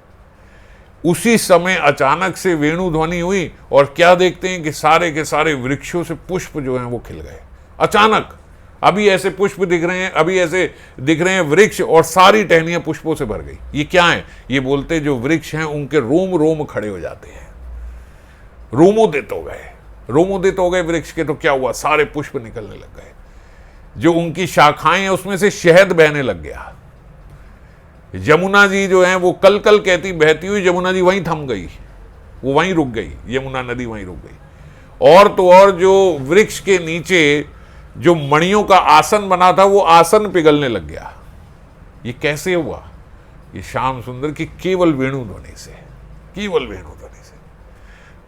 S1: उसी समय अचानक से वेणु ध्वनि हुई और क्या देखते हैं कि सारे के सारे वृक्षों से पुष्प जो हैं वो खिल गए। अचानक अभी ऐसे पुष्प दिख रहे हैं, अभी ऐसे दिख रहे हैं वृक्ष और सारी टहनियां पुष्पों से भर गई। ये क्या है? ये बोलते जो वृक्ष हैं उनके रोम रोम खड़े हो जाते हैं, रोमोदित हो गए वृक्ष के। तो क्या हुआ? सारे पुष्प निकलने लग गए। जो उनकी शाखाएं हैं उसमें से शहद बहने लग गया। यमुना जी जो है वो कल कल कहती बहती हुई यमुना जी वहीं थम गई, वो वहीं रुक गई, यमुना नदी वहीं रुक गई। और तो और जो वृक्ष के नीचे जो मणियों का आसन बना था वो आसन पिघलने लग गया। ये कैसे हुआ? ये श्याम सुंदर की केवल वेणु ध्वनि से।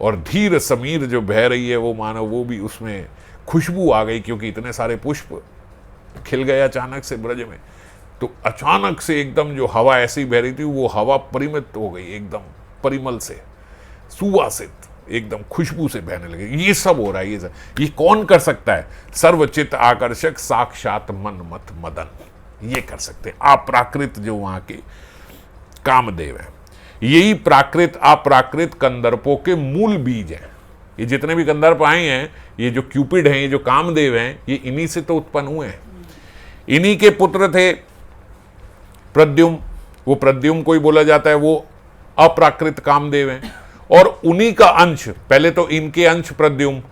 S1: और धीर समीर जो बह रही है वो मानो वो भी उसमें खुशबू आ गई, क्योंकि इतने सारे पुष्प खिल गए अचानक से ब्रज में। तो अचानक से एकदम जो हवा ऐसी बह रही थी वो हवा परिमित हो गई, एकदम परिमल से, सुवासित, एकदम खुशबू से बहने लगे। ये सब हो रहा है। ये कौन कर सकता है? सर्वचित्त आकर्षक साक्षात मनमथ मदन ये कर सकते हैं। अप्राकृत जो वहां के कामदेव हैं, यही प्राकृत अप्राकृत कंदर्पों के मूल बीज हैं। ये जितने भी कंदर्प आए हैं, ये जो क्यूपिड हैं, ये जो कामदेव हैं, ये इन्हीं से तो उत्पन्न हुए हैं। इन्हीं के पुत्र थे प्रद्युम्न। वो प्रद्युम्न को ही बोला जाता है, वो अप्राकृत कामदेव हैं। और उन्हीं का अंश, पहले तो इनके अंश प्रद्युम्न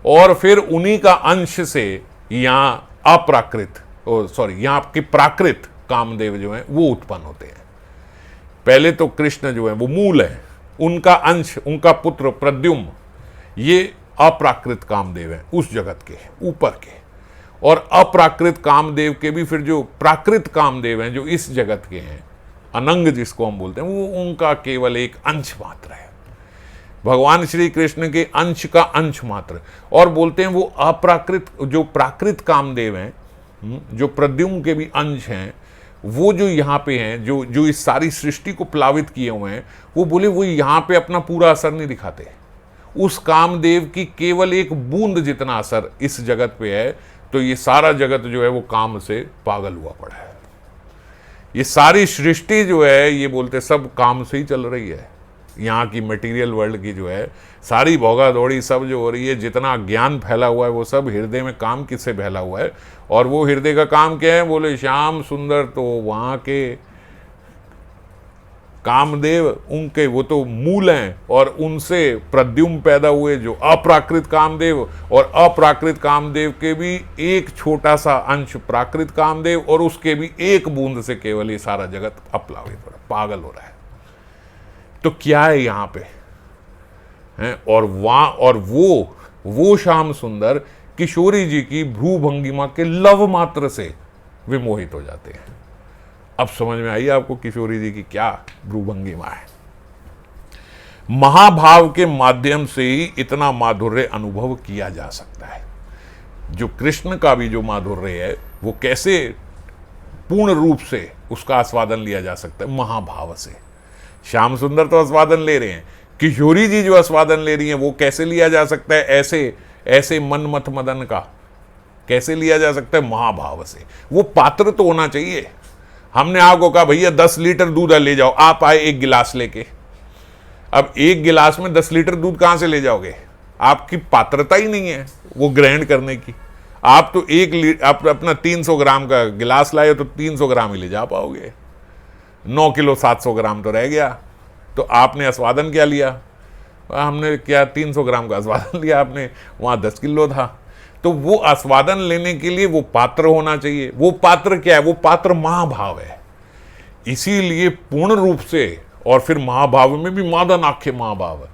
S1: और फिर उन्हीं का अंश से यहां अप्राकृत यहां आपके प्राकृत कामदेव जो हैं वो उत्पन्न होते हैं। पहले तो कृष्ण जो है वो मूल है, उनका अंश, उनका पुत्र प्रद्युम्न, ये अप्राकृत कामदेव हैं उस जगत के ऊपर के। और अप्राकृत कामदेव के भी फिर जो प्राकृत कामदेव हैं जो इस जगत के हैं, अनंग जिसको हम बोलते हैं, वो उनका केवल एक अंश मात्र है, भगवान श्री कृष्ण के अंश का अंश मात्र। और बोलते हैं वो अप्राकृत जो प्राकृत कामदेव हैं, जो प्रद्युम्न के भी अंश हैं, वो जो यहाँ पे हैं, जो इस सारी सृष्टि को प्लावित किए हुए हैं, वो बोले वो यहाँ पे अपना पूरा असर नहीं दिखाते, उस कामदेव की केवल एक बूंद जितना असर इस जगत पे है, तो ये सारा जगत जो है वो काम से पागल हुआ पड़ा है। ये सारी सृष्टि जो है ये बोलते सब काम से ही चल रही है। यहाँ की मटेरियल वर्ल्ड की जो है सारी भोगा दौड़ी सब जो हो रही है, जितना ज्ञान फैला हुआ है वो सब हृदय में काम किससे फैला हुआ है। और वो हृदय का काम क्या है, बोले श्याम सुंदर, तो वहाँ के कामदेव उनके वो तो मूल हैं, और उनसे प्रद्युम्न पैदा हुए जो अप्राकृत कामदेव, और अप्राकृत कामदेव के भी एक छोटा सा अंश प्राकृत कामदेव, और उसके भी एक बूंद से केवल ये सारा जगत अपलावित हो रहा है, पागल हो रहा है। तो क्या है यहाँ पे हैं, और वहां और वो श्याम सुंदर किशोरी जी की भ्रू भंगिमा के लव मात्र से विमोहित हो जाते हैं। अब समझ में आई आपको किशोरी जी की क्या भ्रू भंगिमा है। महाभाव के माध्यम से ही इतना माधुर्य अनुभव किया जा सकता है। जो कृष्ण का भी जो माधुर्य है वो कैसे पूर्ण रूप से उसका आस्वादन लिया जा सकता है, महाभाव से। श्याम सुंदर तो आस्वादन ले रहे हैं, किशोरी जी जो आस्वादन ले रही हैं वो कैसे लिया जा सकता है, ऐसे मन मत मदन का कैसे लिया जा सकता है, महाभाव से। वो पात्र तो होना चाहिए। हमने आपको कहा भैया 10 लीटर दूध ले जाओ, आप आए 1 गिलास लेके। अब 1 गिलास में 10 लीटर दूध कहां से ले जाओगे, आपकी पात्रता ही नहीं है वो ग्रहण करने की। आप तो आप अपना 300 ग्राम का गिलास लाए तो 300 ग्राम ही ले जा पाओगे, 9 किलो 700 ग्राम तो रह गया। तो आपने आस्वादन क्या लिया, हमने क्या 300 ग्राम का आस्वादन लिया, आपने वहाँ 10 किलो था। तो वो आस्वादन लेने के लिए वो पात्र होना चाहिए। वो पात्र क्या है, वो पात्र महाभाव है। इसीलिए पूर्ण रूप से, और फिर महाभाव में भी मादन आखे महाभाव,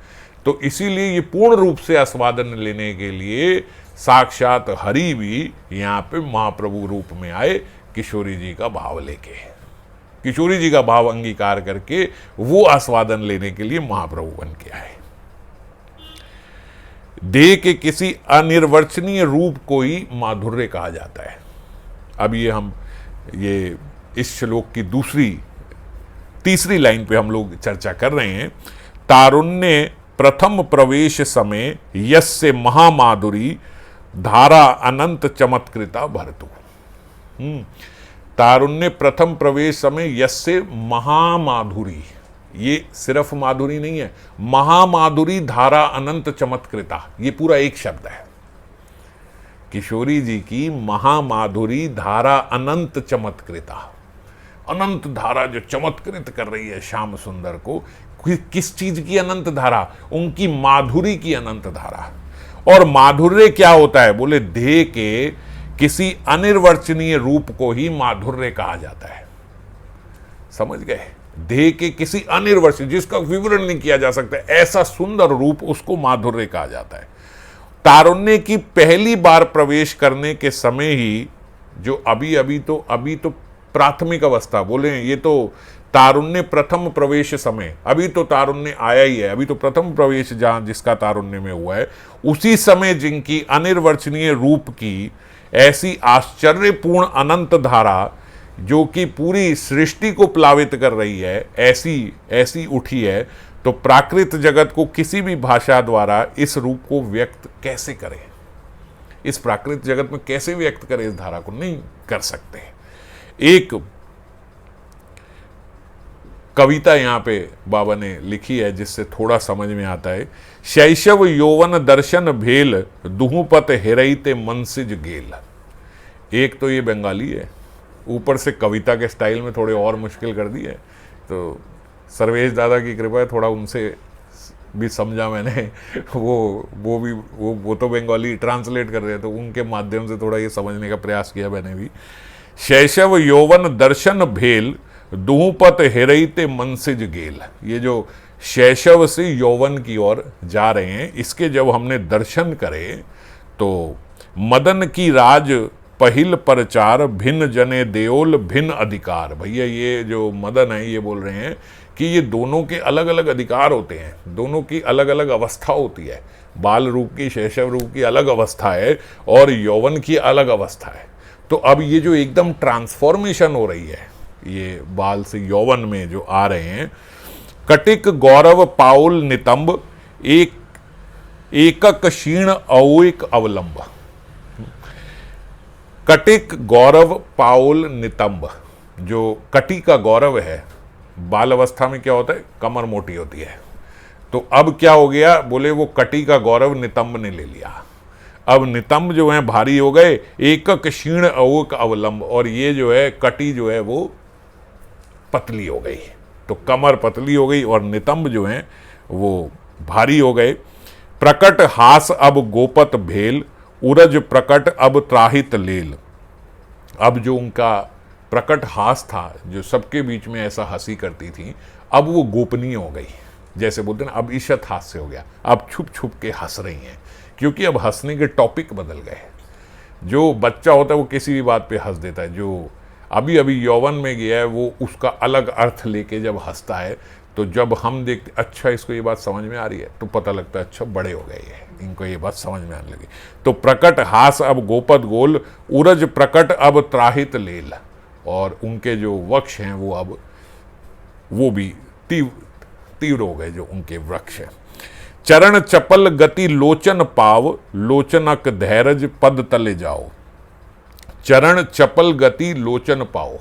S1: तो इसीलिए ये पूर्ण रूप से आस्वादन लेने के लिए साक्षात हरि भी यहाँ पे महाप्रभु रूप में आए, किशोरी जी का भाव लेके, किशोरी जी का भाव अंगीकार करके वो आस्वादन लेने के लिए महाप्रभु बन के आए। देह के किसी अनिर्वचनीय रूप को ही माधुर्य कहा जाता है। अब ये इस श्लोक की तीसरी लाइन पे हम लोग चर्चा कर रहे हैं। तारुण्य प्रथम प्रवेश समय यस्य महामाधुरी धारा अनंत चमत्कृता भरतु। तारुण्य प्रथम प्रवेश समय यस्य महामाधुरी, ये सिर्फ माधुरी नहीं है, महामाधुरी धारा अनंत चमत्कृता, ये पूरा एक शब्द है। किशोरी जी की महामाधुरी धारा अनंत चमत्कृता, अनंत धारा जो चमत्कृत कर रही है श्याम सुंदर को। किस चीज की अनंत धारा, उनकी माधुरी की अनंत धारा। और माधुर्य क्या होता है, बोले देह के किसी अनिर्वचनीय रूप को ही माधुर्य कहा जाता है। समझ गए, देह के किसी अनिर्वचनीय, जिसका विवरण नहीं किया जा सकता, ऐसा सुंदर रूप, उसको माधुर्य कहा जाता है। तारुण्य की पहली बार प्रवेश करने के समय ही, जो अभी तो प्राथमिक अवस्था, बोले ये तो तारुण्य प्रथम प्रवेश समय, अभी तो तारुण्य आया ही है, अभी तो प्रथम प्रवेश जहां जिसका तारुण्य में हुआ है, उसी समय जिनकी अनिर्वचनीय रूप की ऐसी आश्चर्यपूर्ण अनंत धारा जो कि पूरी सृष्टि को प्लावित कर रही है, ऐसी उठी है, तो प्राकृत जगत को किसी भी भाषा द्वारा इस रूप को व्यक्त कैसे करें, इस प्राकृत जगत में कैसे व्यक्त करें इस धारा को, नहीं कर सकते। एक कविता यहाँ पे बाबा ने लिखी है जिससे थोड़ा समझ में आता है। शैशव यौवन दर्शन भेल दुहुपत हेरईते मनसिज गेल। एक तो ये बंगाली है, ऊपर से कविता के स्टाइल में थोड़े और मुश्किल कर दी है। तो सर्वेश दादा की कृपा है, थोड़ा उनसे भी समझा मैंने। वो तो बंगाली ट्रांसलेट कर रहे हैं, तो उनके माध्यम से थोड़ा ये समझने का प्रयास किया मैंने भी। शैशव यौवन दर्शन भेल दुहुपत हेरईते मनसिज गेल। ये जो शैशव से यौवन की ओर जा रहे हैं, इसके जब हमने दर्शन करे तो मदन की राज पहिल परचार भिन्न जने देओल भिन्न अधिकार। भैया ये जो मदन है ये बोल रहे हैं कि ये दोनों के अलग अलग अधिकार होते हैं, दोनों की अलग अलग अवस्था होती है। बाल रूप की, शैशव रूप की अलग अवस्था है और यौवन की अलग अवस्था है। तो अब ये जो एकदम ट्रांसफॉर्मेशन हो रही है, ये बाल से यौवन में जो आ रहे हैं, कटिक गौरव पाउल नितंब एक एकक क्षीण अवोक अवलंब, कटिक गौरव पाउल नितंब। जो कटी का गौरव है, बाल अवस्था में क्या होता है, कमर मोटी होती है, तो अब क्या हो गया, बोले वो कटी का गौरव नितंब ने ले लिया। अब नितंब जो है भारी हो गए, एकक क्षीण अवोक अवलंब, और ये जो है कटी जो है वो पतली हो गई, तो कमर पतली हो गई और नितंब जो है वो भारी हो गए। प्रकट हास अब गोपत भेल, उरज प्रकट अब त्राहित लेल। अब जो उनका प्रकट हास था, जो सबके बीच में ऐसा हंसी करती थी, अब वो गोपनीय हो गई। जैसे बोलते हैं ना, अब ईशत हास्य हो गया, अब छुप छुप के हंस रही हैं, क्योंकि अब हंसने के टॉपिक बदल गए। जो बच्चा होता है वो किसी भी बात पे हंस देता है, जो अभी अभी यौवन में गया है वो उसका अलग अर्थ लेके जब हंसता है, तो जब हम देखते अच्छा इसको ये बात समझ में आ रही है, तो पता लगता है अच्छा बड़े हो गए हैं, इनको ये बात समझ में आने लगी। तो प्रकट हास अब गोपत गोल, उरज प्रकट अब त्राहित लेल, और उनके जो वक्ष हैं वो अब वो भी तीव्र हो गए, जो उनके वृक्ष हैं। चरण चपल गति लोचन पाव, लोचनक धैर्य पद तले जाओ। चरण चपल गति लोचन पाओ,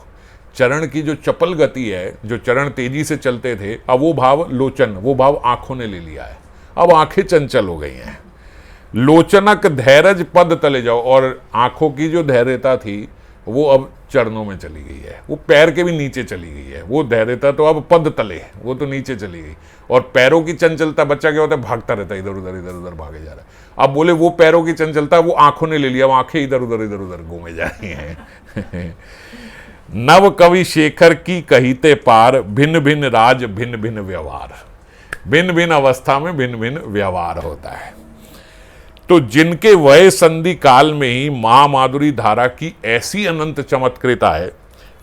S1: चरण की जो चपल गति है, जो चरण तेजी से चलते थे, अब वो भाव लोचन, वो भाव आंखों ने ले लिया है, अब आंखें चंचल हो गई हैं। लोचनक धैर्य पद तले जाओ, और आंखों की जो धैर्यता थी वो अब चरणों में चली गई है, वो पैर के भी नीचे चली गई है। वो धैर्यता तो अब पद तले है, वो तो नीचे चली गई। और पैरों की चंचलता, बच्चा क्या होता है, भागता रहता है, इधर उधर भागे जा रहा है। अब बोले वो पैरों की चंचलता वो आंखों ने ले लिया, वो आंखें इधर उधर घूमे जा रही हैं। नव कवि शेखर की कहीते पार, भिन्न भिन्न राज भिन्न भिन्न व्यवहार। भिन्न भिन्न अवस्था में भिन्न भिन्न व्यवहार होता है। तो जिनके वय संधि काल में ही महामाधुरी धारा की ऐसी अनंत चमत्कृता है,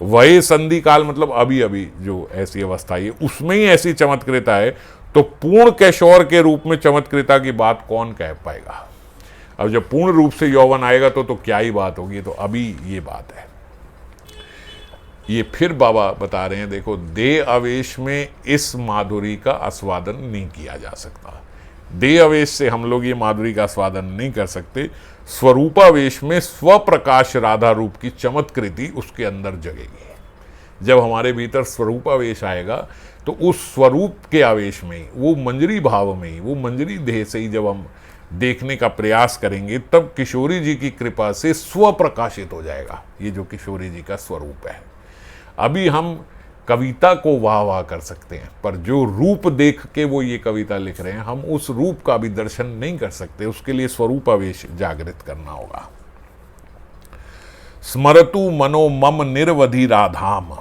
S1: वय संधि काल मतलब अभी अभी जो ऐसी अवस्था है उसमें ही ऐसी चमत्कृता है, तो पूर्ण किशोर के रूप में चमत्कृता की बात कौन कह पाएगा। अब जब पूर्ण रूप से यौवन आएगा तो क्या ही बात होगी। तो अभी ये बात है, ये फिर बाबा बता रहे हैं, देखो देह आवेश में इस माधुरी का आस्वादन नहीं किया जा सकता। देह आवेश से हम लोग ये माधुरी का आस्वादन नहीं कर सकते। स्वरूपावेश में स्वप्रकाश राधा रूप की चमत्कृति उसके अंदर जगेगी। जब हमारे भीतर स्वरूपावेश आएगा तो उस स्वरूप के आवेश में ही, वो मंजरी भाव में ही, वो मंजरी देह से ही जब हम देखने का प्रयास करेंगे, तब किशोरी जी की कृपा से स्वप्रकाशित हो जाएगा ये जो किशोरी जी का स्वरूप है। अभी हम कविता को वाह वाह कर सकते हैं, पर जो रूप देख के वो ये कविता लिख रहे हैं, हम उस रूप का भी दर्शन नहीं कर सकते। उसके लिए स्वरूपावेश जागृत करना होगा। स्मरतु मनो मम निर्वधि राधाम।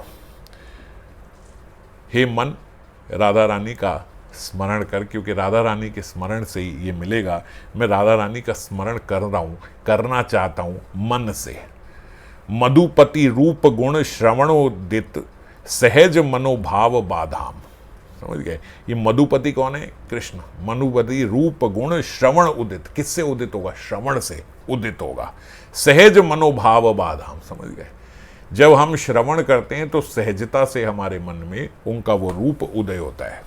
S1: हे मन, राधा रानी का स्मरण कर, क्योंकि राधा रानी के स्मरण से ही ये मिलेगा। मैं राधा रानी का स्मरण कर रहा हूं, करना चाहता हूं मन से। मधुपति रूप गुण श्रवणोदित, सहज मनोभाव बाधाम। समझ गए, ये मधुपति कौन है? कृष्ण। मधुपति रूप गुण श्रवण उदित, किससे उदित होगा? श्रवण से उदित होगा। सहज मनोभाव बाधाम, समझ गए। जब हम श्रवण करते हैं तो सहजता से हमारे मन में उनका वो रूप उदय होता है।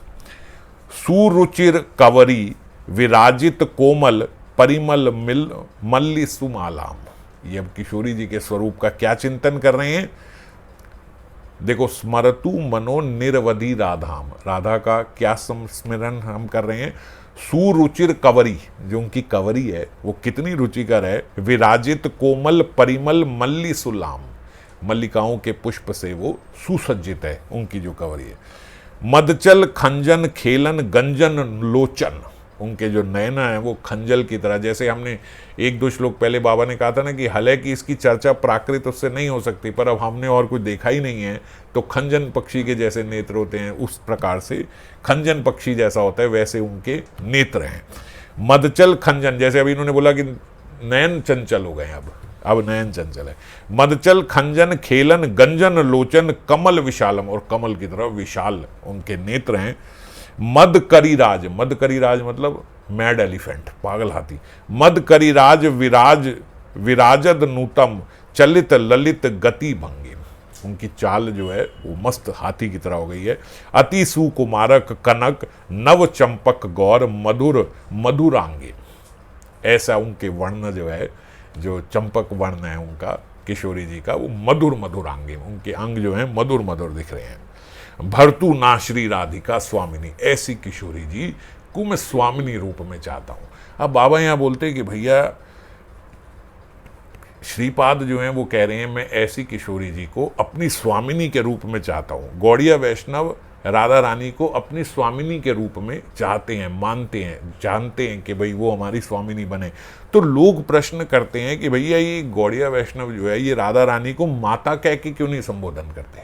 S1: सुरुचिर कवरी विराजित कोमल, परिमल मिल मल्ली सुमालाम। ये अब किशोरी जी के स्वरूप का क्या चिंतन कर रहे हैं? देखो, स्मरतु मनो निरवधि राधाम, राधा का क्या स्मरण हम कर रहे हैं? सुरुचिर कवरी, जो उनकी कवरी है वो कितनी रुचिकर है। विराजित कोमल परिमल मल्ली सुलाम, मल्लिकाओं के पुष्प से वो सुसज्जित है उनकी जो कवरी है। मदचल खंजन खेलन गंजन लोचन, उनके जो नयना है वो खंजल की तरह। जैसे हमने एक दो श्लोक पहले बाबा ने कहा था ना कि हालांकि इसकी चर्चा प्राकृत उससे नहीं हो सकती, पर अब हमने और कुछ देखा ही नहीं है, तो खंजन पक्षी के जैसे नेत्र होते हैं, उस प्रकार से खंजन पक्षी जैसा होता है वैसे उनके नेत्र हैं। मदचल खंजन, जैसे अभी इन्होंने बोला कि नयन चंचल हो गए हैं, अब नयन चंचल है। मदचल खंजन खेलन गंजन लोचन कमल विशालम, और कमल की तरह विशाल उनके नेत्र हैं। मद करीराज, मद करीराज मतलब मैड एलिफेंट, पागल हाथी। मद करीराज विराजद नूतम, चलित ललित गति भंगी, उनकी चाल जो है वो मस्त हाथी की तरह हो गई है। अति सुकुमारक कनक नव चंपक गौर मधुर मधुरांगे, ऐसा उनके वर्ण जो है, जो चंपक वर्ण है उनका, किशोरी जी का, वो मधुर मधुर अंगे, उनके अंग जो हैं मधुर मधुर दिख रहे हैं। भरतु ना श्री राधिका स्वामिनी, ऐसी किशोरी जी को मैं स्वामिनी रूप में चाहता हूं। अब बाबा यहां बोलते हैं कि भैया श्रीपाद जो हैं वो कह रहे हैं मैं ऐसी किशोरी जी को अपनी स्वामिनी के रूप में चाहता हूं। गौड़िया वैष्णव राधा रानी को अपनी स्वामिनी के रूप में चाहते हैं, मानते हैं, जानते हैं कि भाई वो हमारी स्वामिनी बने। तो लोग प्रश्न करते हैं कि भैया ये गौड़िया वैष्णव जो है ये राधा रानी को माता कह के क्यों नहीं संबोधन करते,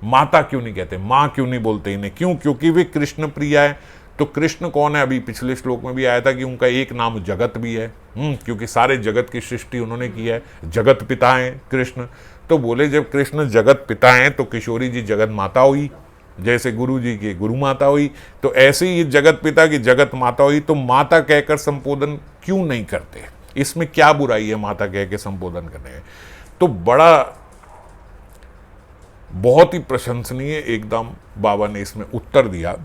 S1: माता क्यों नहीं कहते, माँ क्यों नहीं बोलते इन्हें, क्यों? क्योंकि वे कृष्ण प्रिया है। तो कृष्ण कौन है? अभी पिछले श्लोक में भी आया था कि उनका एक नाम जगत भी है, क्योंकि सारे जगत की सृष्टि उन्होंने की है, जगत पिता हैं कृष्ण। तो बोले जब कृष्ण जगत पिता हैं तो किशोरी जी जगत माता हुई, जैसे गुरु जी की गुरु माता हुई, तो ऐसे ही जगत पिता की जगत माता हुई। तो माता कहकर संबोधन क्यों नहीं करते? इसमें क्या बुराई है माता कह के संबोधन करने में? तो बड़ा बहुत ही प्रशंसनीय एकदम बाबा ने इसमें उत्तर दिया,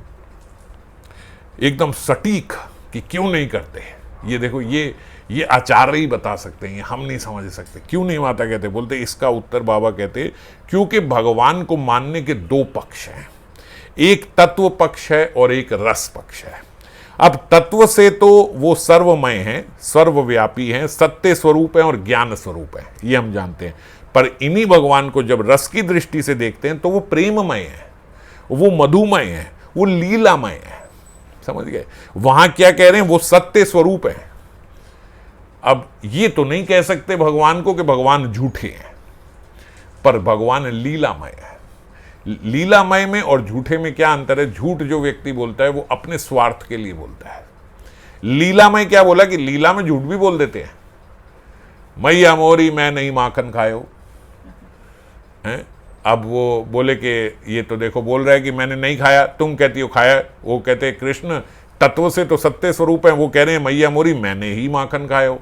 S1: एकदम सटीक, कि क्यों नहीं करते। ये देखो, ये आचार्य ही बता सकते हैं, हम नहीं समझ सकते क्यों नहीं माता कहते। बोलते इसका उत्तर बाबा कहते क्योंकि भगवान को मानने के दो पक्ष हैं, एक तत्व पक्ष है और एक रस पक्ष है। अब तत्व से तो वो सर्वमय हैं, सर्वव्यापी हैं, सत्य स्वरूप है और ज्ञान स्वरूप है, ये हम जानते हैं। पर इन्हीं भगवान को जब रस की दृष्टि से देखते हैं तो वो प्रेममय है, वो मधुमय है, वो लीलामय है। समझ गए? वहां क्या कह रहे हैं? वो सत्य स्वरूप है। अब ये तो नहीं कह सकते भगवान को कि भगवान झूठे हैं, पर भगवान लीलामय है। लीलामय में और झूठे में क्या अंतर है? झूठ जो व्यक्ति बोलता है वो अपने स्वार्थ के लिए बोलता है। लीलामय क्या बोला कि लीला में झूठ भी बोल देते हैं। मैया मोरी मैं नहीं माखन खायो हैं। अब वो बोले कि ये तो देखो बोल रहा है कि मैंने नहीं खाया, तुम कहती हो खाया। वो कहते हैं कृष्ण तत्व से तो सत्य स्वरूप है, वो कह रहे हैं मैया मोरी मैंने ही माखन खायो।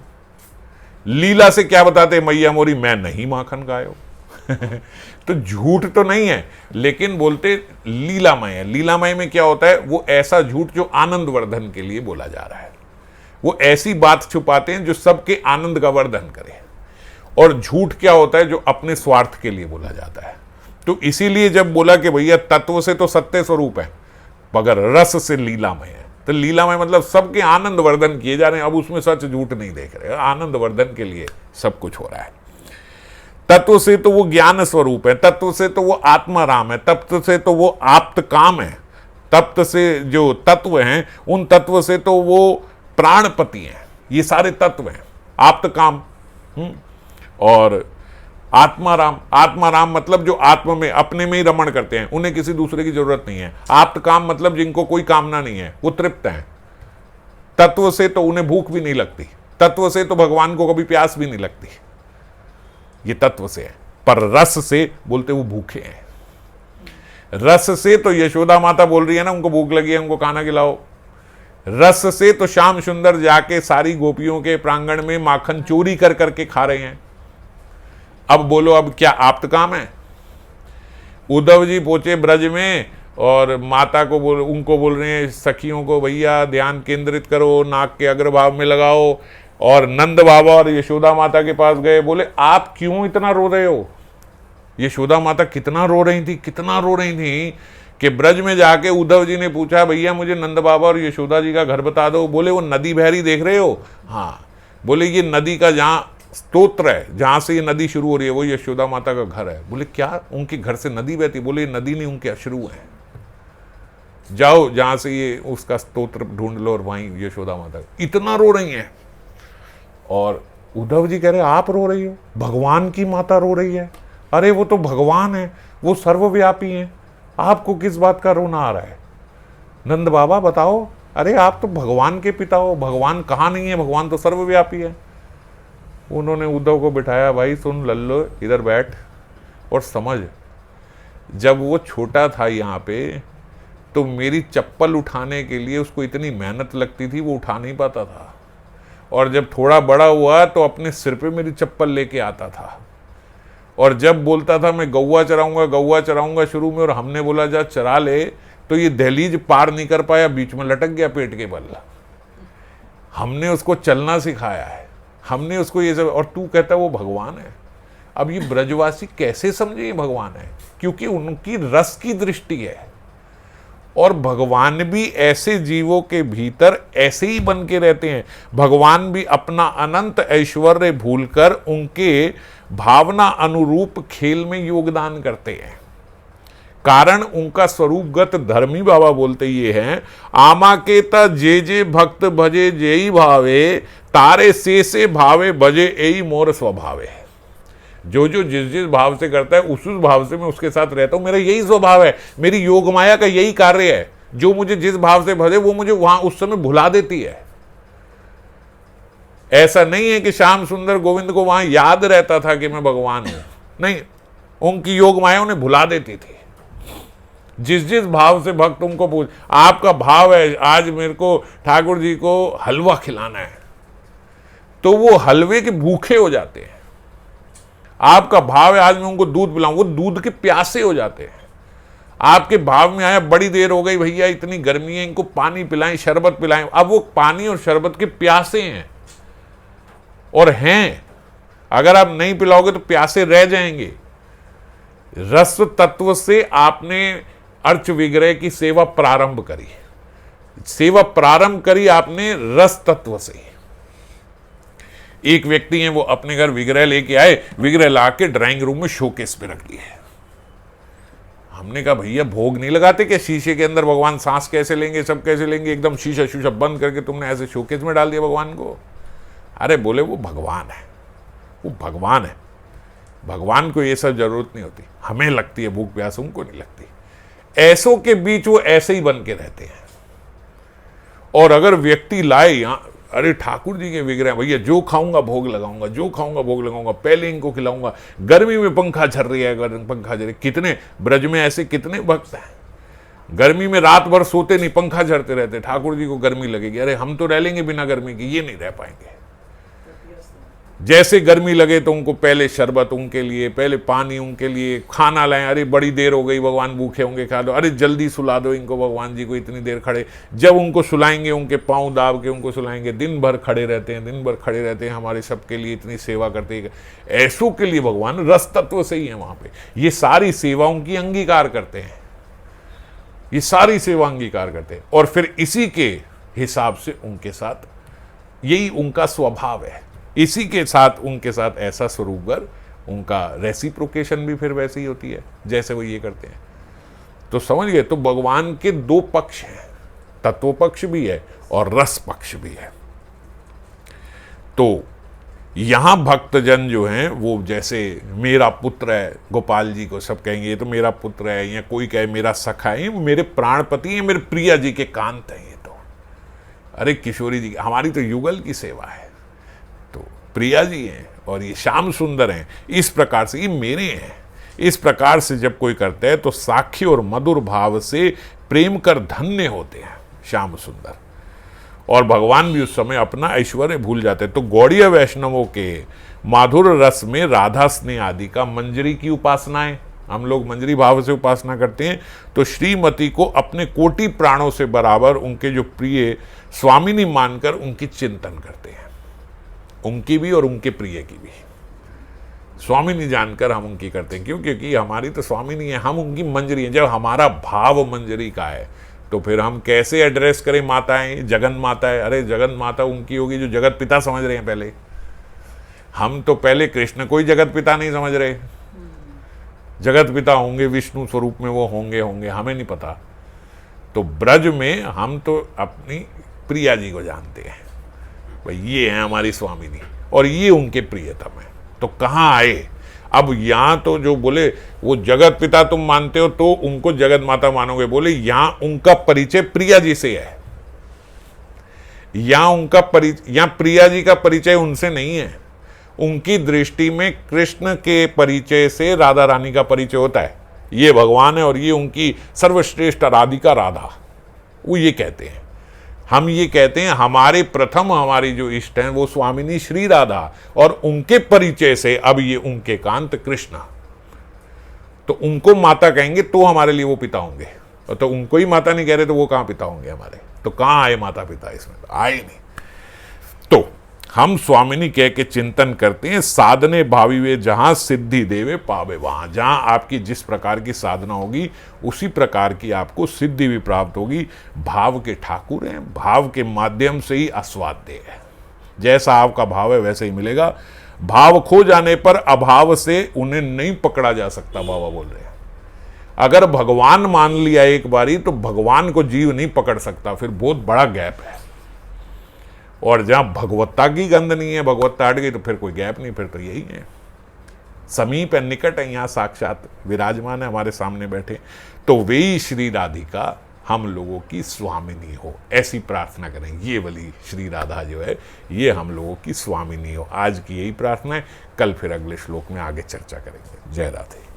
S1: लीला से क्या बताते हैं? मैया मोरी मैं नहीं माखन खायो। तो झूठ तो नहीं है, लेकिन बोलते लीलामय है। लीलामय में क्या होता है? वो ऐसा झूठ जो आनंद वर्धन के लिए बोला जा रहा है, वो ऐसी बात छुपाते हैं जो सबके आनंद का वर्धन करे। और झूठ क्या होता है? जो अपने स्वार्थ के लिए बोला जाता है। तो इसीलिए जब बोला कि भैया तत्व से तो सत्य स्वरूप है, मगर रस से लीलामय है, तो लीलामय मतलब सबके आनंद वर्धन किए जा रहे हैं। अब उसमें सच झूठ नहीं देख रहे, आनंद वर्धन के लिए सब कुछ हो रहा है। तत्व से तो वो ज्ञान स्वरूप है, तत्व से तो वो आत्माराम है, तत्व से तो वो आप्त काम है, तत्व से जो तत्व हैं उन तत्व से तो वो प्राणपति हैं। ये सारे तत्व हैं, आप्त काम और आत्माराम। आत्माराम मतलब जो आत्मा में अपने में ही रमण करते हैं, उन्हें किसी दूसरे की जरूरत नहीं है। आप्त काम मतलब जिनको कोई कामना नहीं है, वो तृप्त हैं। तत्व से तो उन्हें भूख भी नहीं लगती, तत्व से तो भगवान को कभी प्यास भी नहीं लगती, ये तत्व से है। पर रस से बोलते वो भूखे हैं। रस से तो यशोदा माता बोल रही है ना, उनको भूख लगी है, उनको खाना खिलाओ। रस से तो श्याम सुंदर जाके सारी गोपियों के प्रांगण में माखन चोरी कर करके खा रहे हैं। अब बोलो, अब क्या आप्त काम है? उद्धव जी पहुंचे ब्रज में और माता को उनको बोल रहे हैं सखियों को, भैया ध्यान केंद्रित करो, नाक के अग्रभाग में लगाओ। और नंद बाबा और यशोदा माता के पास गए, बोले आप क्यों इतना रो रहे हो? यशोदा माता कितना रो रही थी, कितना रो रही थी कि ब्रज में जाके उद्धव जी ने पूछा, भैया मुझे नंद बाबा और यशोदा जी का घर बता दो। बोले वो नदी बहरी देख रहे हो? हाँ। बोले ये नदी का जहाँ स्तोत्र है, जहाँ से ये नदी शुरू हो रही है, वो यशोदा माता का घर है। बोले क्या उनके घर से नदी बहती? बोले नदी नहीं, उनके अश्रु हैं। जाओ जहाँ से ये उसका स्तोत्र ढूंढ लो और वहीं यशोदा माता। इतना रो रही हैं। और उद्धव जी कह रहे आप रो रही हो? भगवान की माता रो रही है। अरे वो तो भगवान है, वो सर्वव्यापी हैं, आपको किस बात का रोना आ रहा है? नंद बाबा बताओ, अरे आप तो भगवान के पिता हो, भगवान कहाँ नहीं है? भगवान तो सर्वव्यापी है। उन्होंने उद्धव को बिठाया, भाई सुन लल्लो, इधर बैठ और समझ। जब वो छोटा था यहाँ पे तो मेरी चप्पल उठाने के लिए उसको इतनी मेहनत लगती थी, वो उठा नहीं पाता था। और जब थोड़ा बड़ा हुआ तो अपने सिर पे मेरी चप्पल लेके आता था। और जब बोलता था मैं गौवा चराऊंगा शुरू में, और हमने बोला जा चरा ले, तो ये दहलीज पार नहीं कर पाया, बीच में लटक गया पेट के बल। हमने उसको चलना सिखाया है, हमने उसको ये सब, और तू कहता है वो भगवान है। अब ये ब्रजवासी कैसे समझे ये भगवान है? क्योंकि उनकी रस की दृष्टि है, और भगवान भी ऐसे जीवों के भीतर ऐसे ही बन के रहते हैं। भगवान भी अपना अनंत ऐश्वर्य भूलकर उनके भावना अनुरूप खेल में योगदान करते हैं। कारण उनका स्वरूपगत धर्मी बाबा बोलते ये हैं, आमा के ता जे जे भक्त भजे जेई भावे, तारे से भावे भजे एई मोर स्वभावे। जो जो जिस जिस भाव से करता है उस भाव से मैं उसके साथ रहता हूं। मेरा यही स्वभाव है, मेरी योग माया का यही कार्य है। जो मुझे जिस भाव से भजे वो मुझे वहां उस समय भुला देती है। ऐसा नहीं है कि श्याम सुंदर गोविंद को वहां याद रहता था कि मैं भगवान हूं, नहीं, उनकी योग माया उन्हें भुला देती थी। जिस जिस भाव से भक्त उनको पूछ, आपका भाव है आज मेरे को ठाकुर जी को हलवा खिलाना है, तो वो हलवे के भूखे हो जाते हैं। आपका भाव है आज मैं उनको दूध पिलाऊं, वो दूध के प्यासे हो जाते हैं। आपके भाव में आया बड़ी देर हो गई भैया, इतनी गर्मी है, इनको पानी पिलाएं, शरबत पिलाएं, अब वो पानी और शरबत के प्यासे हैं, और हैं, अगर आप नहीं पिलाओगे तो प्यासे रह जाएंगे। रस तत्व से आपने अर्च विग्रह की सेवा प्रारंभ करी, सेवा प्रारंभ करी आपने रस तत्व से। एक व्यक्ति हैं, वो अपने घर विग्रह लेके आए, विग्रह ला के ड्राइंग रूम में शोकेस पे रख दिए। हमने कहा भैया भोग नहीं लगाते क्या शीशे के अंदर? भगवान सांस कैसे लेंगे, सब कैसे लेंगे? एकदम शीशा शीशा बंद करके तुमने ऐसे शोकेस में डाल दिया भगवान को। अरे बोले वो भगवान है, वो भगवान है, भगवान को ये सब जरूरत नहीं होती, हमें लगती है भूख प्यास, उनको नहीं लगती। ऐसों के बीच वो ऐसे ही बन के रहते हैं। और अगर व्यक्ति लाए यहाँ, अरे ठाकुर जी के विग्रह, भैया जो खाऊंगा भोग लगाऊंगा, जो खाऊंगा भोग लगाऊंगा, पहले इनको खिलाऊंगा, गर्मी में पंखा झर रही है, पंखा झर, कितने ब्रज में ऐसे कितने भक्त हैं, गर्मी में रात भर सोते नहीं, पंखा झरते रहते, ठाकुर जी को गर्मी लगेगी, अरे हम तो रह लेंगे बिना गर्मी के, ये नहीं रह पाएंगे। जैसे गर्मी लगे तो उनको पहले शरबत उनके लिए, पहले पानी उनके लिए, खाना लाएं, अरे बड़ी देर हो गई भगवान भूखे होंगे, खा दो, अरे जल्दी सुला दो इनको, भगवान जी को इतनी देर खड़े, जब उनको सुलाएंगे उनके पांव दाब के उनको सुलाएंगे, दिन भर खड़े रहते हैं, दिन भर खड़े रहते हैं, हमारे सबके लिए इतनी सेवा करते हैं। ऐसों के लिए भगवान रस तत्व से ही है वहां पे, ये सारी सेवाओं की अंगीकार करते हैं, ये सारी सेवा अंगीकार करते हैं, और फिर इसी के हिसाब से उनके साथ, यही उनका स्वभाव है, इसी के साथ उनके साथ ऐसा स्वरूपगर, उनका रेसिप्रोकेशन भी फिर वैसे ही होती है जैसे वो ये करते हैं। तो समझ गए, तो भगवान के दो पक्ष हैं, तत्व पक्ष भी है और रस पक्ष भी है। तो यहां भक्तजन जो हैं वो जैसे मेरा पुत्र है, गोपाल जी को सब कहेंगे ये तो मेरा पुत्र है, या कोई कहे मेरा सखा है, मेरे प्राणपति हैं, मेरे प्रिया जी के कांत हैं ये तो, अरे किशोरी जी, हमारी तो युगल की सेवा है, प्रिया जी हैं और ये श्याम सुंदर हैं, इस प्रकार से ये मेरे हैं। इस प्रकार से जब कोई करता है तो साक्षी और मधुर भाव से प्रेम कर धन्य होते हैं श्याम सुंदर, और भगवान भी उस समय अपना ऐश्वर्य भूल जाते हैं। तो गौड़ीय वैष्णवों के माधुर रस में राधा स्नेह आदि का मंजरी की उपासनाएं, हम लोग मंजरी भाव से उपासना करते हैं, तो श्रीमती को अपने कोटि प्राणों से बराबर उनके जो प्रिय स्वामिनी मानकर उनकी चिंतन करते हैं, उनकी भी और उनके प्रिय की भी स्वामिनी जानकर हम उनकी करते हैं। क्यों? क्योंकि हमारी तो स्वामिनी है, हम उनकी मंजरी हैं। जब हमारा भाव मंजरी का है तो फिर हम कैसे एड्रेस करें माताएं, जगन माता है, अरे जगन माता उनकी होगी जो जगत पिता समझ रहे हैं। पहले हम तो पहले कृष्ण को ही जगत पिता नहीं समझ रहे, जगत पिता होंगे विष्णु स्वरूप में, वो होंगे हमें नहीं पता। तो ब्रज में हम तो अपनी प्रिया जी को जानते हैं, भाई ये है हमारी स्वामिनी और ये उनके प्रियतम है। तो कहाँ आए अब? यहां तो जो बोले वो जगत पिता तुम मानते हो तो उनको जगत माता मानोगे, बोले यहां उनका परिचय प्रिया जी से है, यहां उनका परिचय, यहां प्रिया जी का परिचय उनसे नहीं है। उनकी दृष्टि में कृष्ण के परिचय से राधा रानी का परिचय होता है, ये भगवान है और ये उनकी सर्वश्रेष्ठ राधिका राधा, वो ये कहते हैं। हम ये कहते हैं हमारे प्रथम हमारी जो इष्ट हैं वो स्वामिनी श्री राधा, और उनके परिचय से अब ये उनके कांत कृष्ण, तो उनको माता कहेंगे तो हमारे लिए वो पिता होंगे, और तो उनको ही माता नहीं कह रहे तो वो कहाँ पिता होंगे हमारे? तो कहाँ आए माता पिता इसमें? तो आए नहीं। हम स्वामिनी कह के चिंतन करते हैं, साधने भावी वे जहां सिद्धि देवे पावे वहां। जहां आपकी जिस प्रकार की साधना होगी उसी प्रकार की आपको सिद्धि भी प्राप्त होगी। भाव के ठाकुर हैं, भाव के माध्यम से ही आस्वाद्य है। जैसा आपका भाव है वैसे ही मिलेगा। भाव खो जाने पर अभाव से उन्हें नहीं पकड़ा जा सकता, बाबा बोल रहे हैं। अगर भगवान मान लिया एक बारी तो भगवान को जीव नहीं पकड़ सकता, फिर बहुत बड़ा गैप है। और जहां भगवत्ता की गंध नहीं है, भगवत्ता हट गई तो फिर कोई गैप नहीं, फिर तो यही है। समीप है, निकट है, यहां साक्षात विराजमान है, हमारे सामने बैठे। तो वे ही श्री राधिका हम लोगों की स्वामिनी हो, ऐसी प्रार्थना करें। ये वाली श्री राधा जो है ये हम लोगों की स्वामिनी हो। आज की यही प्रार्थना है। कल फिर अगले श्लोक में आगे चर्चा करेंगे। जय राधे।